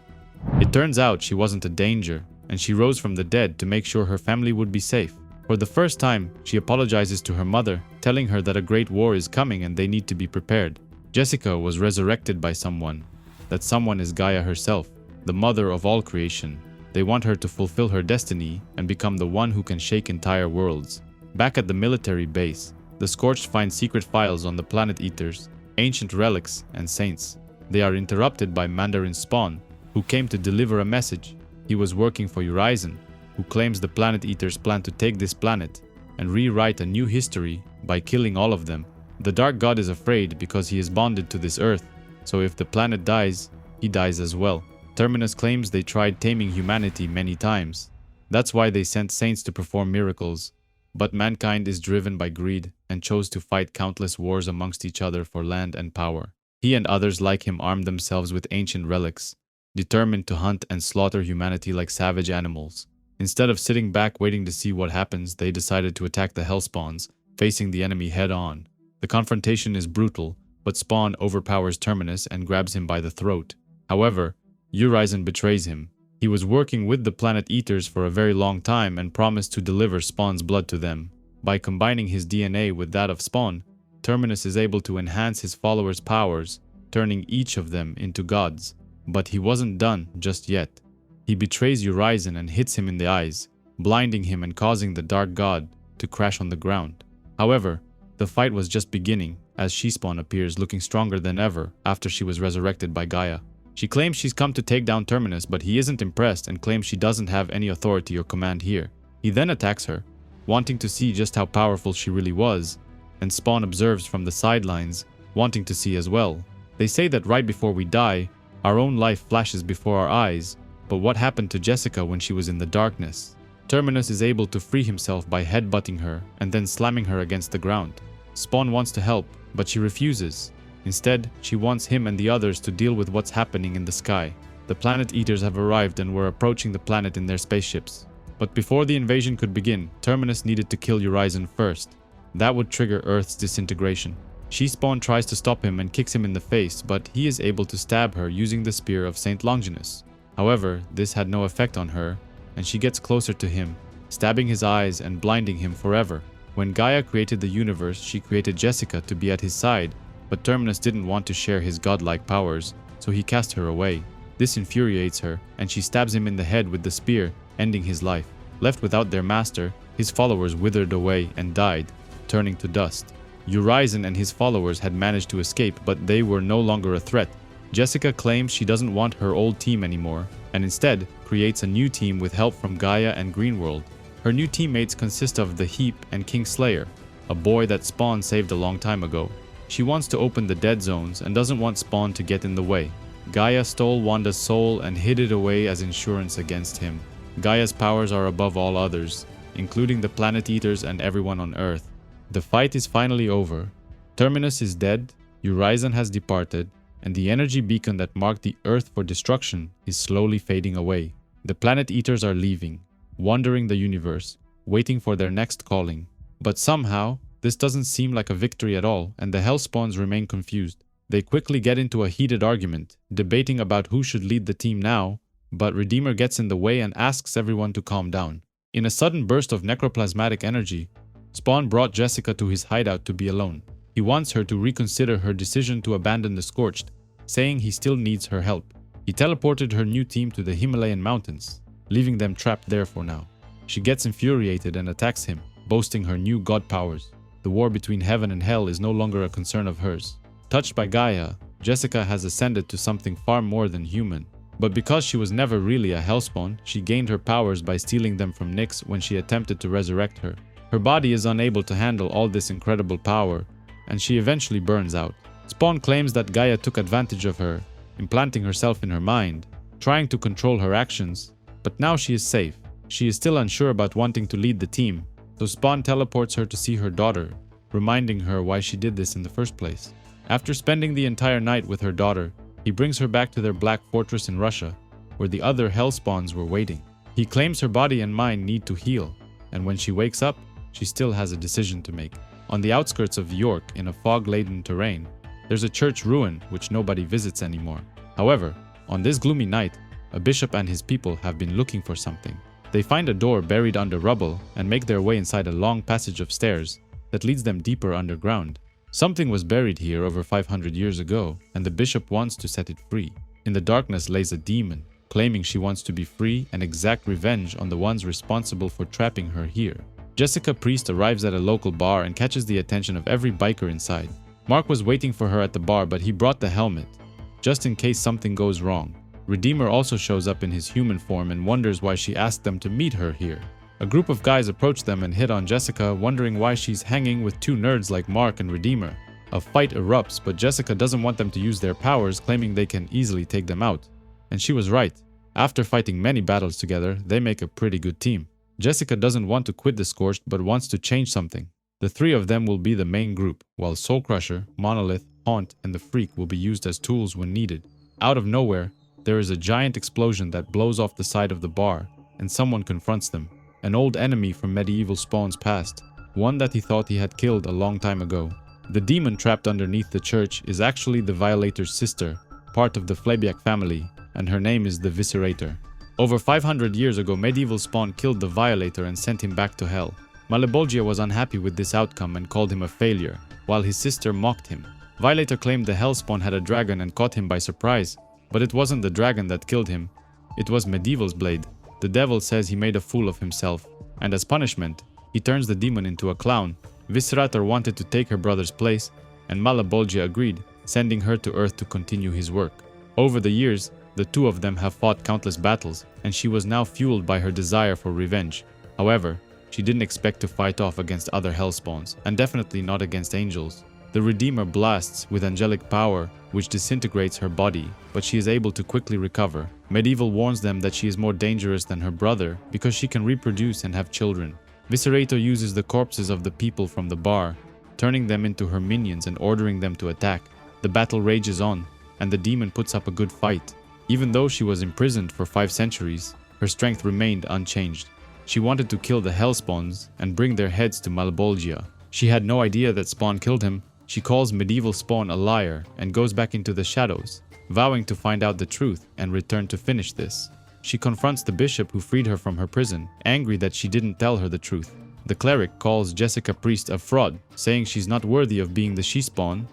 It turns out she wasn't a danger, and she rose from the dead to make sure her family would be safe. For the first time, she apologizes to her mother, telling her that a great war is coming and they need to be prepared. Jessica was resurrected by someone. That someone is Gaia herself, the mother of all creation. They want her to fulfill her destiny and become the one who can shake entire worlds. Back at the military base, the Scorched find secret files on the planet eaters, ancient relics, and saints. They are interrupted by Mandarin Spawn, who came to deliver a message. He was working for Urizen, who claims the planet eaters plan to take this planet and rewrite a new history by killing all of them. The Dark God is afraid because he is bonded to this earth, so if the planet dies, he dies as well. Terminus claims they tried taming humanity many times. That's why they sent saints to perform miracles. But mankind is driven by greed and chose to fight countless wars amongst each other for land and power. He and others like him armed themselves with ancient relics, determined to hunt and slaughter humanity like savage animals. Instead of sitting back waiting to see what happens, they decided to attack the Hellspawns, facing the enemy head-on. The confrontation is brutal, but Spawn overpowers Terminus and grabs him by the throat. However, Urizen betrays him. He was working with the Planet Eaters for a very long time and promised to deliver Spawn's blood to them. By combining his DNA with that of Spawn, Terminus is able to enhance his followers' powers, turning each of them into gods. But he wasn't done just yet. He betrays Urizen and hits him in the eyes, blinding him and causing the Dark God to crash on the ground. However, the fight was just beginning, as Spawn appears looking stronger than ever after she was resurrected by Gaia. She claims she's come to take down Terminus, but he isn't impressed and claims she doesn't have any authority or command here. He then attacks her, wanting to see just how powerful she really was, and Spawn observes from the sidelines, wanting to see as well. They say that right before we die, our own life flashes before our eyes, but what happened to Jessica when she was in the darkness? Terminus is able to free himself by headbutting her and then slamming her against the ground. Spawn wants to help, but she refuses. Instead, she wants him and the others to deal with what's happening in the sky. The Planet Eaters have arrived and were approaching the planet in their spaceships. But before the invasion could begin, Terminus needed to kill Urizen first. That would trigger Earth's disintegration. Spawn tries to stop him and kicks him in the face, but he is able to stab her using the spear of Saint Longinus. However, this had no effect on her, and she gets closer to him, stabbing his eyes and blinding him forever. When Gaia created the universe, she created Jessica to be at his side, but Terminus didn't want to share his godlike powers, so he cast her away. This infuriates her, and she stabs him in the head with the spear, ending his life. Left without their master, his followers withered away and died, turning to dust. Urizen and his followers had managed to escape, but they were no longer a threat. Jessica claims she doesn't want her old team anymore, and instead creates a new team with help from Gaia and Greenworld. Her new teammates consist of the Heap and King Slayer, a boy that Spawn saved a long time ago. She wants to open the dead zones and doesn't want Spawn to get in the way. Gaia stole Wanda's soul and hid it away as insurance against him. Gaia's powers are above all others, including the Planet Eaters and everyone on Earth. The fight is finally over. Terminus is dead, Urizen has departed, and the energy beacon that marked the Earth for destruction is slowly fading away. The Planet Eaters are leaving, wandering the universe, waiting for their next calling. But somehow, this doesn't seem like a victory at all, and the Hellspawns remain confused. They quickly get into a heated argument, debating about who should lead the team now, but Redeemer gets in the way and asks everyone to calm down. In a sudden burst of necroplasmatic energy, Spawn brought Jessica to his hideout to be alone. He wants her to reconsider her decision to abandon the Scorched, saying he still needs her help. He He teleported her new team to the Himalayan mountains, leaving them trapped there for now. She gets infuriated and attacks him, boasting her new god powers. The war between heaven and hell is no longer a concern of hers. Touched by Gaia, Jessica has ascended to something far more than human. But because she was never really a hellspawn, she gained her powers by stealing them from Nyx when she attempted to resurrect her. Her body is unable to handle all this incredible power, and she eventually burns out. Spawn claims that Gaia took advantage of her, implanting herself in her mind, trying to control her actions, but now she is safe. She is still unsure about wanting to lead the team, so Spawn teleports her to see her daughter, reminding her why she did this in the first place. After spending the entire night with her daughter, he brings her back to their black fortress in Russia, where the other hellspawns were waiting. He claims her body and mind need to heal, and when she wakes up, she still has a decision to make. On the outskirts of York, in a fog-laden terrain, there's a church ruin which nobody visits anymore. However, on this gloomy night, a bishop and his people have been looking for something. They find a door buried under rubble and make their way inside a long passage of stairs that leads them deeper underground. Something was buried here over 500 years ago, and the bishop wants to set it free. In the darkness lays a demon, claiming she wants to be free and exact revenge on the ones responsible for trapping her here. Jessica Priest arrives at a local bar and catches the attention of every biker inside. Mark was waiting for her at the bar, but he brought the helmet, just in case something goes wrong. Redeemer also shows up in his human form and wonders why she asked them to meet her here. A group of guys approach them and hit on Jessica, wondering why she's hanging with two nerds like Mark and Redeemer. A fight erupts, but Jessica doesn't want them to use their powers, claiming they can easily take them out. And she was right. After fighting many battles together, they make a pretty good team. Jessica doesn't want to quit the Scorched, but wants to change something. The three of them will be the main group, while Soul Crusher, Monolith, Haunt, and the Freak will be used as tools when needed. Out of nowhere, there is a giant explosion that blows off the side of the bar, and someone confronts them. An old enemy from medieval Spawn's past, one that he thought he had killed a long time ago. The demon trapped underneath the church is actually the Violator's sister, part of the Flebiak family, and her name is the Viscerator. Over 500 years ago, medieval Spawn killed the Violator and sent him back to hell. Malebolgia was unhappy with this outcome and called him a failure, while his sister mocked him. Violator claimed the Hellspawn had a dragon and caught him by surprise, but it wasn't the dragon that killed him, it was Medieval's blade. The devil says he made a fool of himself, and as punishment, he turns the demon into a clown. Viscerator wanted to take her brother's place, and Malebolgia agreed, sending her to Earth to continue his work. Over the years, the two of them have fought countless battles, and she was now fueled by her desire for revenge. However, she didn't expect to fight off against other Hellspawns, and definitely not against angels. The Redeemer blasts with angelic power, which disintegrates her body, but she is able to quickly recover. Medieval warns them that she is more dangerous than her brother because she can reproduce and have children. Viscerator uses the corpses of the people from the bar, turning them into her minions and ordering them to attack. The battle rages on, and the demon puts up a good fight. Even though she was imprisoned for 5 centuries, her strength remained unchanged. She wanted to kill the Hellspawns and bring their heads to Malebolgia. She had no idea that Spawn killed him. She calls medieval Spawn a liar and goes back into the shadows, vowing to find out the truth and return to finish this. She confronts the bishop who freed her from her prison, angry that she didn't tell her the truth. The cleric calls Jessica Priest a fraud, saying she's not worthy of being the she-spawn,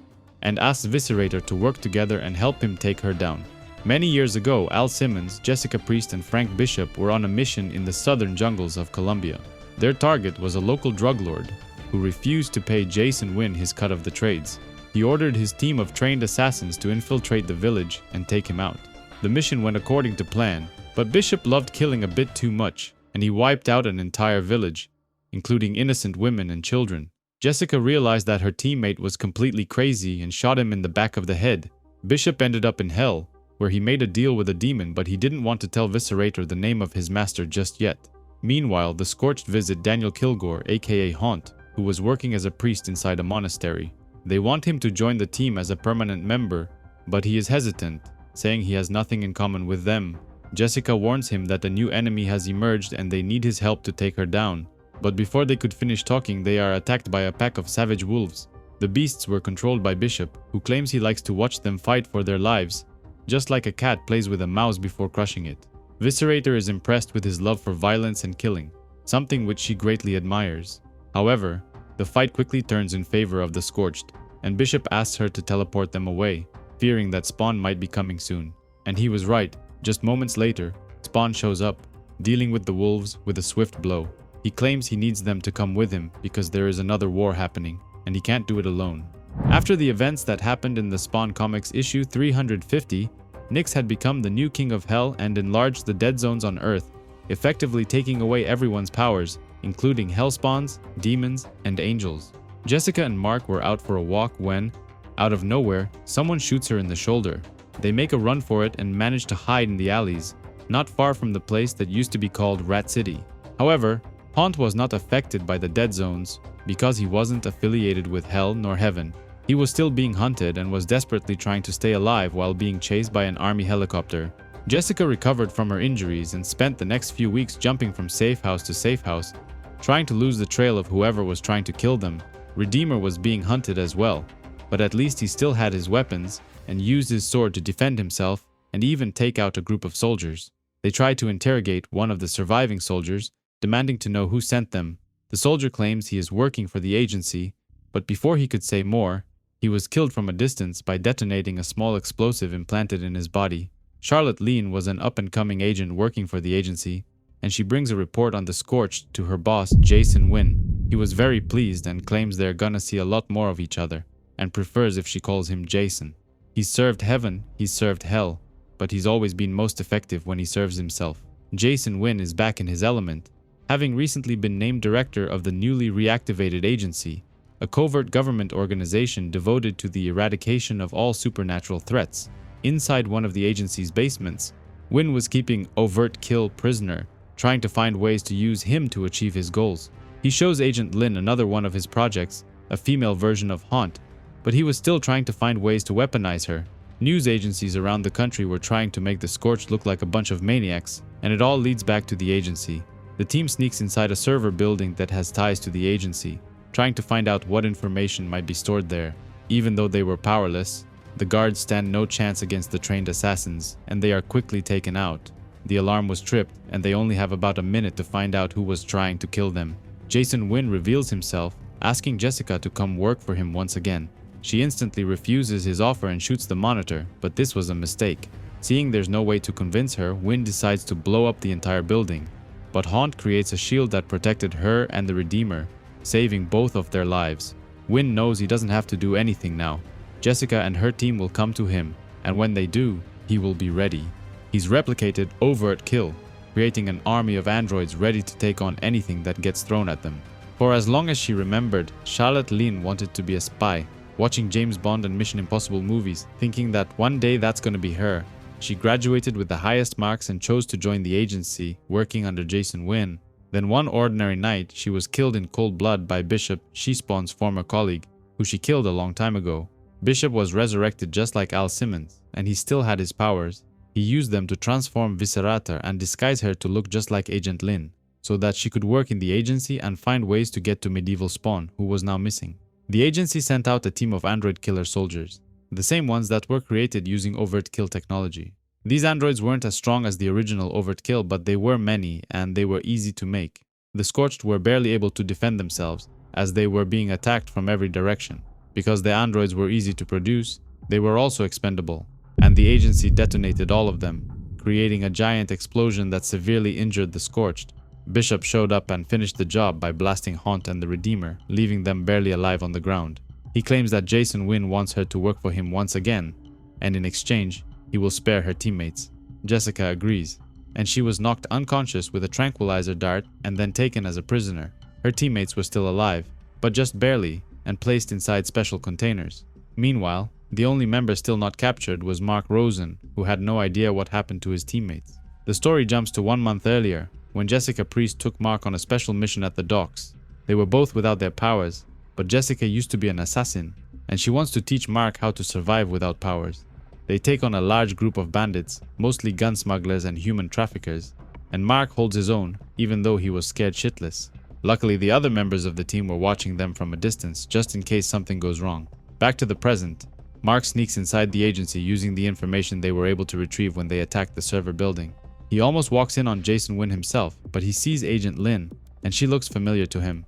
and asks Viscerator to work together and help him take her down. Many years ago, Al Simmons, Jessica Priest, and Frank Bishop were on a mission in the southern jungles of Colombia. Their target was a local drug lord who refused to pay Jason Wynn his cut of the trades. He ordered his team of trained assassins to infiltrate the village and take him out. The mission went according to plan, but Bishop loved killing a bit too much, and he wiped out an entire village, including innocent women and children. Jessica realized that her teammate was completely crazy and shot him in the back of the head. Bishop ended up in hell, where he made a deal with a demon, but he didn't want to tell Viscerator the name of his master just yet. Meanwhile, the Scorched visit Daniel Kilgore, aka Haunt, who was working as a priest inside a monastery. They want him to join the team as a permanent member, but he is hesitant, saying he has nothing in common with them. Jessica warns him that a new enemy has emerged and they need his help to take her down. But before they could finish talking, they are attacked by a pack of savage wolves. The beasts were controlled by Bishop, who claims he likes to watch them fight for their lives, just like a cat plays with a mouse before crushing it. Viscerator is impressed with his love for violence and killing, something which she greatly admires. However, the fight quickly turns in favor of the Scorched, and Bishop asks her to teleport them away, fearing that Spawn might be coming soon. And he was right. Just moments later, Spawn shows up, dealing with the wolves with a swift blow. He claims he needs them to come with him because there is another war happening, and he can't do it alone. After the events that happened in the Spawn Comics issue 350, Nyx had become the new king of Hell and enlarged the dead zones on Earth, effectively taking away everyone's powers, including Hellspawns, demons, and angels. Jessica and Mark were out for a walk when, out of nowhere, someone shoots her in the shoulder. They make a run for it and manage to hide in the alleys, not far from the place that used to be called Rat City. However, Haunt was not affected by the dead zones because he wasn't affiliated with Hell nor Heaven. He was still being hunted and was desperately trying to stay alive while being chased by an army helicopter. Jessica recovered from her injuries and spent the next few weeks jumping from safe house to safe house, trying to lose the trail of whoever was trying to kill them. Redeemer was being hunted as well, but at least he still had his weapons and used his sword to defend himself and even take out a group of soldiers. They tried to interrogate one of the surviving soldiers, demanding to know who sent them. The soldier claims he is working for the agency, but before he could say more, he was killed from a distance by detonating a small explosive implanted in his body. Charlotte Lean was an up-and-coming agent working for the agency, and she brings a report on the Scorched to her boss, Jason Wynn. He was very pleased and claims they're gonna see a lot more of each other, and prefers if she calls him Jason. He's served heaven, he's served hell, but he's always been most effective when he serves himself. Jason Wynn is back in his element, having recently been named director of the newly reactivated agency, a covert government organization devoted to the eradication of all supernatural threats. Inside one of the agency's basements, Wynn was keeping Overt Kill prisoner, trying to find ways to use him to achieve his goals. He shows Agent Lin another one of his projects, a female version of Haunt, but he was still trying to find ways to weaponize her. News agencies around the country were trying to make the Scorched look like a bunch of maniacs, and it all leads back to the agency. The team sneaks inside a server building that has ties to the agency, trying to find out what information might be stored there. Even though they were powerless, the guards stand no chance against the trained assassins, and they are quickly taken out. The alarm was tripped, and they only have about a minute to find out who was trying to kill them. Jason Wynn reveals himself, asking Jessica to come work for him once again. She instantly refuses his offer and shoots the monitor, but this was a mistake. Seeing there's no way to convince her, Wynn decides to blow up the entire building. But Haunt creates a shield that protected her and the Redeemer, saving both of their lives. Wynn knows he doesn't have to do anything now. Jessica and her team will come to him, and when they do, he will be ready. He's replicated Overt Kill, creating an army of androids ready to take on anything that gets thrown at them. For as long as she remembered, Charlotte Lean wanted to be a spy, watching James Bond and Mission Impossible movies, thinking that one day that's gonna be her. She graduated with the highest marks and chose to join the agency, working under Jason Wynn. Then one ordinary night, she was killed in cold blood by Bishop, She-Spawn's former colleague, who she killed a long time ago. Bishop was resurrected just like Al Simmons, and he still had his powers. He used them to transform Violator and disguise her to look just like Agent Lin, so that she could work in the agency and find ways to get to medieval Spawn, who was now missing. The agency sent out a team of android killer soldiers, the same ones that were created using Overt Kill technology. These androids weren't as strong as the original Overt Kill, but they were many, and they were easy to make. The Scorched were barely able to defend themselves, as they were being attacked from every direction. Because the androids were easy to produce, they were also expendable, and the agency detonated all of them, creating a giant explosion that severely injured the Scorched. Bishop showed up and finished the job by blasting Haunt and the Redeemer, leaving them barely alive on the ground. He claims that Jason Wynn wants her to work for him once again, and in exchange, he will spare her teammates. Jessica agrees, and she was knocked unconscious with a tranquilizer dart and then taken as a prisoner. Her teammates were still alive, but just barely, and placed inside special containers. Meanwhile, the only member still not captured was Mark Rosen, who had no idea what happened to his teammates. The story jumps to 1 month earlier, when Jessica Priest took Mark on a special mission at the docks. They were both without their powers, but Jessica used to be an assassin, and she wants to teach Mark how to survive without powers. They take on a large group of bandits, mostly gun smugglers and human traffickers, and Mark holds his own, even though he was scared shitless. Luckily, the other members of the team were watching them from a distance, just in case something goes wrong. Back to the present, Mark sneaks inside the agency using the information they were able to retrieve when they attacked the server building. He almost walks in on Jason Wynn himself, but he sees Agent Lin, and she looks familiar to him.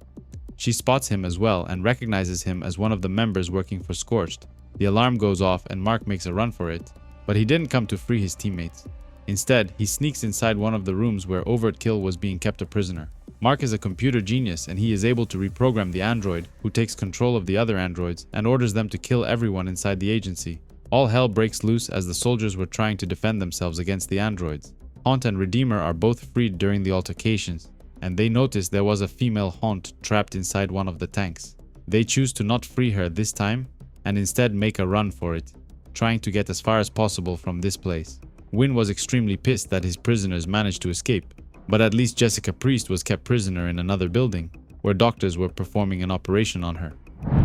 She spots him as well and recognizes him as one of the members working for Scorched. The alarm goes off and Mark makes a run for it, But he didn't come to free his teammates. Instead, he sneaks inside one of the rooms where Overkill was being kept a prisoner. Mark is a computer genius and he is able to reprogram the android, who takes control of the other androids and orders them to kill everyone inside the agency. All hell breaks loose as the soldiers were trying to defend themselves against the androids. Haunt and Redeemer are both freed during the altercations, and they notice there was a female Haunt trapped inside one of the tanks. They choose to not free her this time and instead make a run for it, trying to get as far as possible from this place. Wynn was extremely pissed that his prisoners managed to escape, but at least Jessica Priest was kept prisoner in another building, where doctors were performing an operation on her.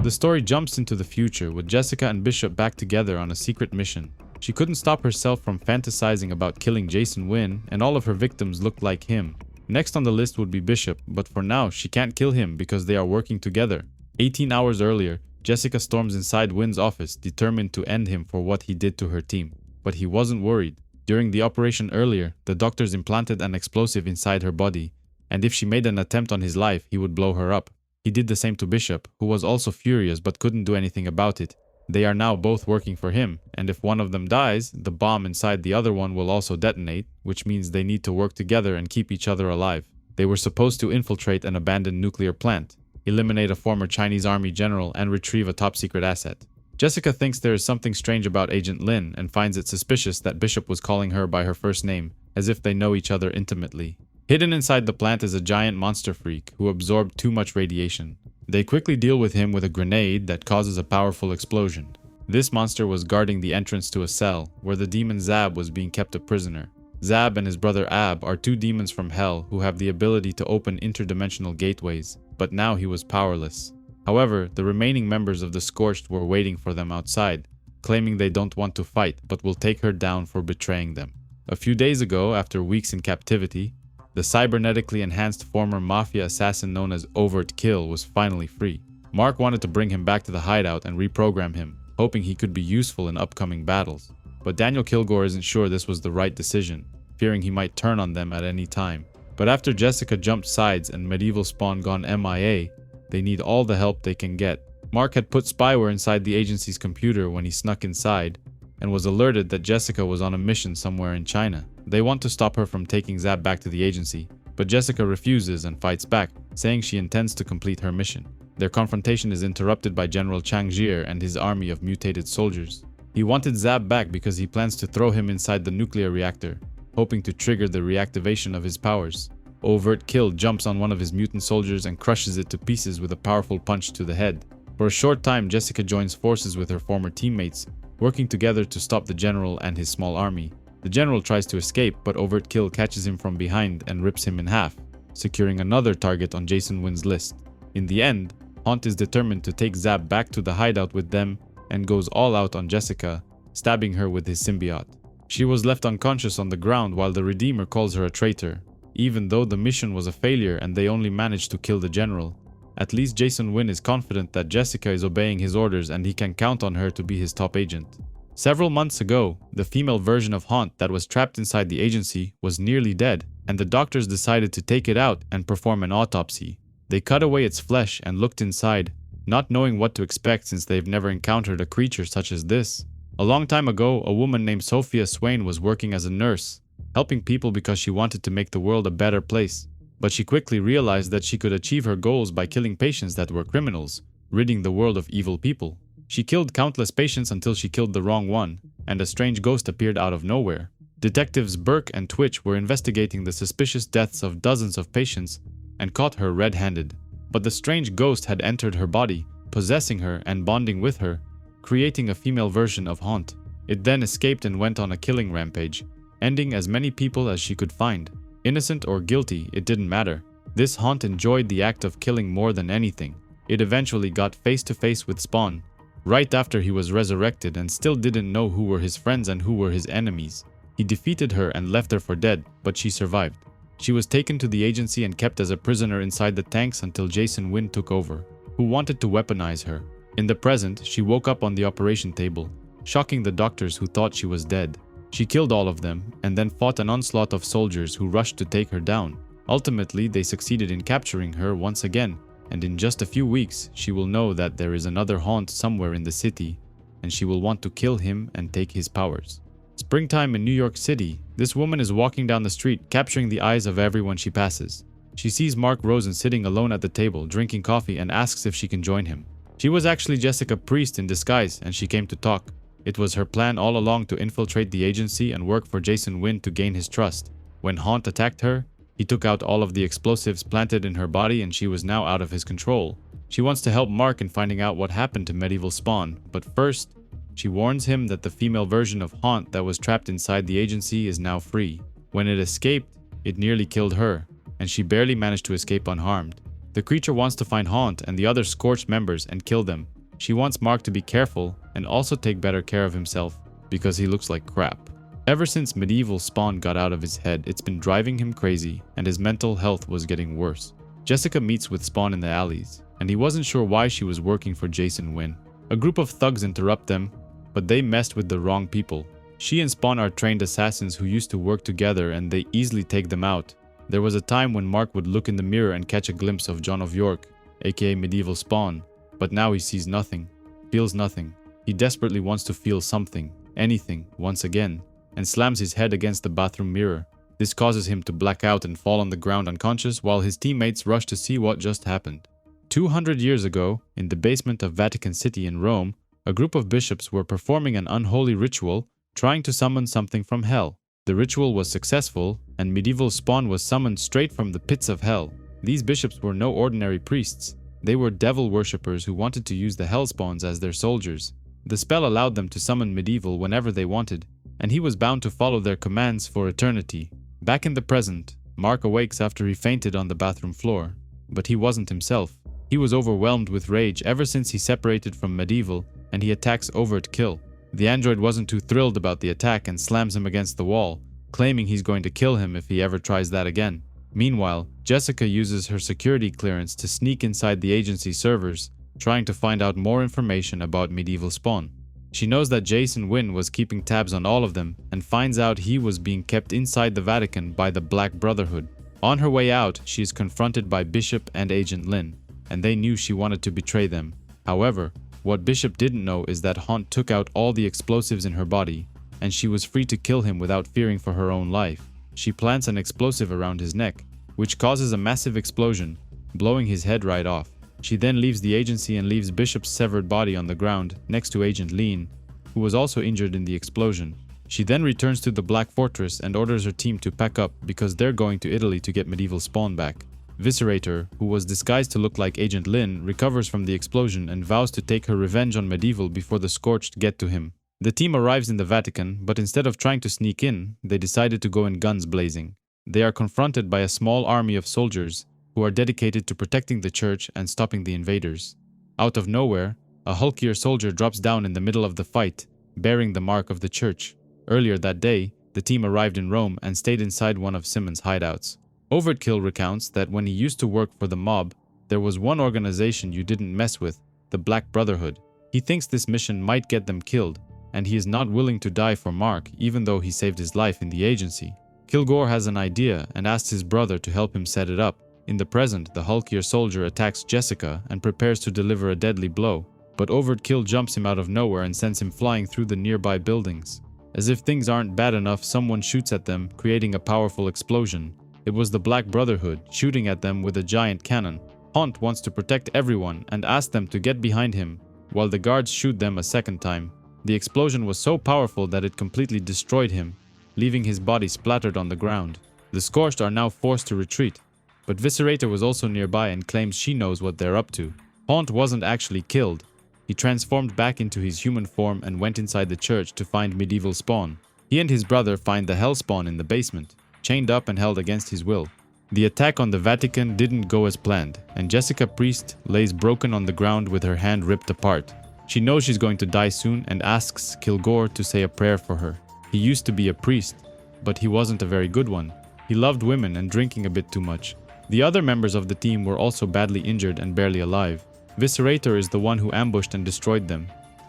The story jumps into the future with Jessica and Bishop back together on a secret mission. She couldn't stop herself from fantasizing about killing Jason Wynn, and all of her victims looked like him. Next on the list would be Bishop, but for now she can't kill him because they are working together. 18 hours earlier, Jessica storms inside Wynn's office, determined to end him for what he did to her team. But he wasn't worried. During the operation earlier, the doctors implanted an explosive inside her body, and if she made an attempt on his life, he would blow her up. He did the same to Bishop, who was also furious but couldn't do anything about it. They are now both working for him, and if one of them dies, the bomb inside the other one will also detonate, which means they need to work together and keep each other alive. They were supposed to infiltrate an abandoned nuclear plant, eliminate a former Chinese army general, and retrieve a top-secret asset. Jessica thinks there is something strange about Agent Lin and finds it suspicious that Bishop was calling her by her first name, as if they know each other intimately. Hidden inside the plant is a giant monster freak who absorbed too much radiation. They quickly deal with him with a grenade that causes a powerful explosion. This monster was guarding the entrance to a cell where the demon Zab was being kept a prisoner. Zab and his brother Ab are two demons from hell who have the ability to open interdimensional gateways, but now he was powerless. However, the remaining members of the Scorched were waiting for them outside, claiming they don't want to fight but will take her down for betraying them. A few days ago, after weeks in captivity, the cybernetically enhanced former mafia assassin known as Overkill was finally free. Mark wanted to bring him back to the hideout and reprogram him, hoping he could be useful in upcoming battles. But Daniel Kilgore isn't sure this was the right decision, fearing he might turn on them at any time. But after Jessica jumped sides and Medieval Spawn gone MIA, they need all the help they can get. Mark had put spyware inside the agency's computer when he snuck inside, and was alerted that Jessica was on a mission somewhere in China. They want to stop her from taking Zab back to the agency, but Jessica refuses and fights back, saying she intends to complete her mission. Their confrontation is interrupted by General Chang Jir and his army of mutated soldiers. He wanted Zab back because he plans to throw him inside the nuclear reactor, hoping to trigger the reactivation of his powers. Overkill jumps on one of his mutant soldiers and crushes it to pieces with a powerful punch to the head. For a short time, Jessica joins forces with her former teammates, working together to stop the general and his small army. The general tries to escape, but Overkill catches him from behind and rips him in half, securing another target on Jason Wynn's list. In the end, Haunt is determined to take Zab back to the hideout with them and goes all out on Jessica, stabbing her with his symbiote. She was left unconscious on the ground while the Redeemer calls her a traitor. Even though the mission was a failure and they only managed to kill the general, at least Jason Wynn is confident that Jessica is obeying his orders and he can count on her to be his top agent. Several months ago, the female version of Haunt that was trapped inside the agency was nearly dead, and the doctors decided to take it out and perform an autopsy. They cut away its flesh and looked inside, not knowing what to expect since they've never encountered a creature such as this. A long time ago, a woman named Sophia Swain was working as a nurse, helping people because she wanted to make the world a better place. But she quickly realized that she could achieve her goals by killing patients that were criminals, ridding the world of evil people. She killed countless patients until she killed the wrong one, and a strange ghost appeared out of nowhere. Detectives Burke and Twitch were investigating the suspicious deaths of dozens of patients and caught her red-handed. But the strange ghost had entered her body, possessing her and bonding with her, creating a female version of Haunt. It then escaped and went on a killing rampage, ending as many people as she could find. Innocent or guilty, it didn't matter. This Haunt enjoyed the act of killing more than anything. It eventually got face to face with Spawn, right after he was resurrected, and still didn't know who were his friends and who were his enemies. He defeated her and left her for dead, but she survived. She was taken to the agency and kept as a prisoner inside the tanks until Jason Wynn took over, who wanted to weaponize her. In the present, she woke up on the operation table, shocking the doctors who thought she was dead. She killed all of them, and then fought an onslaught of soldiers who rushed to take her down. Ultimately, they succeeded in capturing her once again, and in just a few weeks, she will know that there is another Haunt somewhere in the city, and she will want to kill him and take his powers. Springtime in New York City, this woman is walking down the street, capturing the eyes of everyone she passes. She sees Mark Rosen sitting alone at the table, drinking coffee, and asks if she can join him. She was actually Jessica Priest in disguise, and she came to talk. It was her plan all along to infiltrate the agency and work for Jason Wynn to gain his trust. When Haunt attacked her, he took out all of the explosives planted in her body and she was now out of his control. She wants to help Mark in finding out what happened to Medieval Spawn, but first, she warns him that the female version of Haunt that was trapped inside the agency is now free. When it escaped, it nearly killed her, and she barely managed to escape unharmed. The creature wants to find Haunt and the other Scorched members and kill them. She wants Mark to be careful and also take better care of himself because he looks like crap. Ever since Medieval Spawn got out of his head, it's been driving him crazy and his mental health was getting worse. Jessica meets with Spawn in the alleys, and he wasn't sure why she was working for Jason Wynn. A group of thugs interrupt them, but they messed with the wrong people. She and Spawn are trained assassins who used to work together and they easily take them out. There was a time when Mark would look in the mirror and catch a glimpse of John of York, aka Medieval Spawn, but now he sees nothing, feels nothing. He desperately wants to feel something, anything, once again, and slams his head against the bathroom mirror. This causes him to black out and fall on the ground unconscious while his teammates rush to see what just happened. 200 years ago, in the basement of Vatican City in Rome, a group of bishops were performing an unholy ritual, trying to summon something from hell. The ritual was successful, and Medieval Spawn was summoned straight from the pits of hell. These bishops were no ordinary priests. They were devil worshippers who wanted to use the hell spawns as their soldiers. The spell allowed them to summon Medieval whenever they wanted, and he was bound to follow their commands for eternity. Back in the present, Mark awakes after he fainted on the bathroom floor. But he wasn't himself. He was overwhelmed with rage ever since he separated from Medieval, and he attacks Overt Kill. The android wasn't too thrilled about the attack and slams him against the wall, claiming he's going to kill him if he ever tries that again. Meanwhile, Jessica uses her security clearance to sneak inside the agency servers, trying to find out more information about Medieval Spawn. She knows that Jason Wynn was keeping tabs on all of them and finds out he was being kept inside the Vatican by the Black Brotherhood. On her way out, she is confronted by Bishop and Agent Lin, and they knew she wanted to betray them. However, what Bishop didn't know is that Haunt took out all the explosives in her body, and she was free to kill him without fearing for her own life. She plants an explosive around his neck, which causes a massive explosion, blowing his head right off. She then leaves the agency and leaves Bishop's severed body on the ground next to Agent Lean, who was also injured in the explosion. She then returns to the Black Fortress and orders her team to pack up because they're going to Italy to get Medieval Spawn back. Violator, who was disguised to look like Agent Lin, recovers from the explosion and vows to take her revenge on Medieval before the Scorched get to him. The team arrives in the Vatican, but instead of trying to sneak in, they decided to go in guns blazing. They are confronted by a small army of soldiers who are dedicated to protecting the church and stopping the invaders. Out of nowhere, a hulkier soldier drops down in the middle of the fight, bearing the mark of the church. Earlier that day, the team arrived in Rome and stayed inside one of Simmons' hideouts. Overkill recounts that when he used to work for the mob, there was one organization you didn't mess with, the Black Brotherhood. He thinks this mission might get them killed, and he is not willing to die for Mark even though he saved his life in the agency. Kilgore has an idea and asks his brother to help him set it up. In the present, the hulkier soldier attacks Jessica and prepares to deliver a deadly blow, but Overkill jumps him out of nowhere and sends him flying through the nearby buildings. As if things aren't bad enough, someone shoots at them, creating a powerful explosion. It was the Black Brotherhood, shooting at them with a giant cannon. Haunt wants to protect everyone and asks them to get behind him, while the guards shoot them a second time. The explosion was so powerful that it completely destroyed him, leaving his body splattered on the ground. The Scorched are now forced to retreat, but Violator was also nearby and claims she knows what they're up to. Haunt wasn't actually killed. He transformed back into his human form and went inside the church to find Medieval Spawn. He and his brother find the Hell Spawn in the basement, chained up and held against his will. The attack on the Vatican didn't go as planned, and Jessica Priest lays broken on the ground with her hand ripped apart. She knows she's going to die soon and asks Kilgore to say a prayer for her. He used to be a priest, but he wasn't a very good one. He loved women and drinking a bit too much. The other members of the team were also badly injured and barely alive. Violator is the one who ambushed and destroyed them,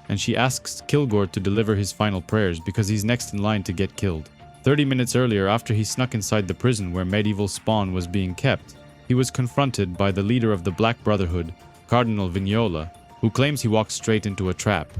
and she asks Kilgore to deliver his final prayers because he's next in line to get killed. 30 minutes earlier, after he snuck inside the prison where Medieval Spawn was being kept, he was confronted by the leader of the Black Brotherhood, Cardinal Vignola, who claims he walked straight into a trap.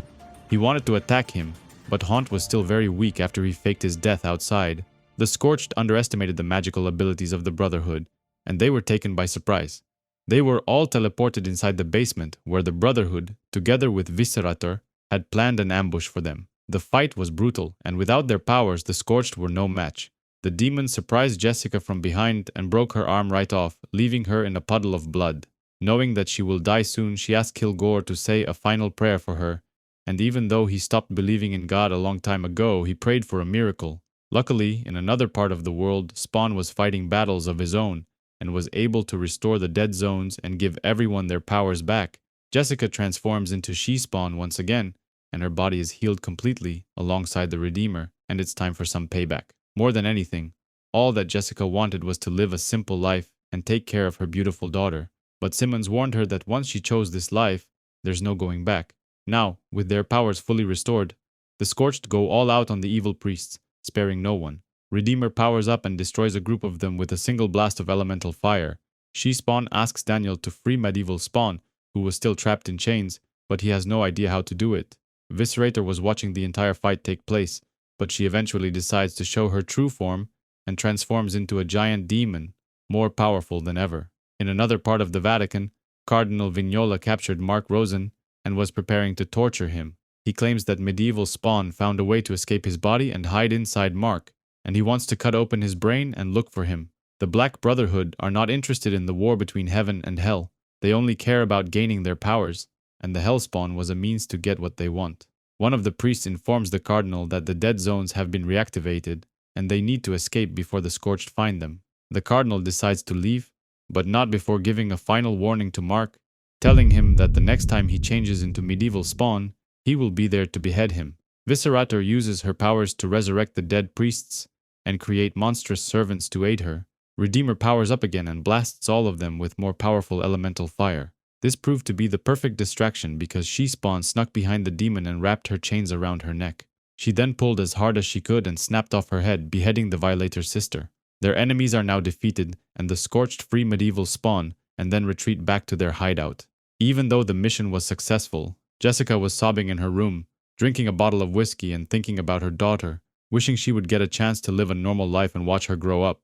He wanted to attack him, but Haunt was still very weak after he faked his death outside. The Scorched underestimated the magical abilities of the Brotherhood, and they were taken by surprise. They were all teleported inside the basement, where the Brotherhood, together with Violator, had planned an ambush for them. The fight was brutal, and without their powers, the Scorched were no match. The demon surprised Jessica from behind and broke her arm right off, leaving her in a puddle of blood. Knowing that she will die soon, she asked Kilgore to say a final prayer for her, and even though he stopped believing in God a long time ago, he prayed for a miracle. Luckily, in another part of the world, Spawn was fighting battles of his own, and was able to restore the dead zones and give everyone their powers back. Jessica transforms into She-Spawn once again, and her body is healed completely alongside the Redeemer, and it's time for some payback. More than anything, all that Jessica wanted was to live a simple life and take care of her beautiful daughter. But Simmons warned her that once she chose this life, there's no going back. Now, with their powers fully restored, the Scorched go all out on the evil priests, sparing no one. Redeemer powers up and destroys a group of them with a single blast of elemental fire. She-Spawn asks Daniel to free Medieval Spawn, who was still trapped in chains, but he has no idea how to do it. Violator was watching the entire fight take place, but she eventually decides to show her true form and transforms into a giant demon, more powerful than ever. In another part of the Vatican, Cardinal Vignola captured Mark Rosen and was preparing to torture him. He claims that Medieval Spawn found a way to escape his body and hide inside Mark, and he wants to cut open his brain and look for him. The Black Brotherhood are not interested in the war between heaven and hell. They only care about gaining their powers, and the Hellspawn was a means to get what they want. One of the priests informs the Cardinal that the dead zones have been reactivated, and they need to escape before the Scorched find them. The Cardinal decides to leave, but not before giving a final warning to Mark, telling him that the next time he changes into Medieval Spawn, he will be there to behead him. Violator uses her powers to resurrect the dead priests and create monstrous servants to aid her. Redeemer powers up again and blasts all of them with more powerful elemental fire. This proved to be the perfect distraction because She-Spawn snuck behind the demon and wrapped her chains around her neck. She then pulled as hard as she could and snapped off her head, beheading the Violator's sister. Their enemies are now defeated, and the Scorched free Medieval Spawn and then retreat back to their hideout. Even though the mission was successful, Jessica was sobbing in her room, drinking a bottle of whiskey and thinking about her daughter, wishing she would get a chance to live a normal life and watch her grow up.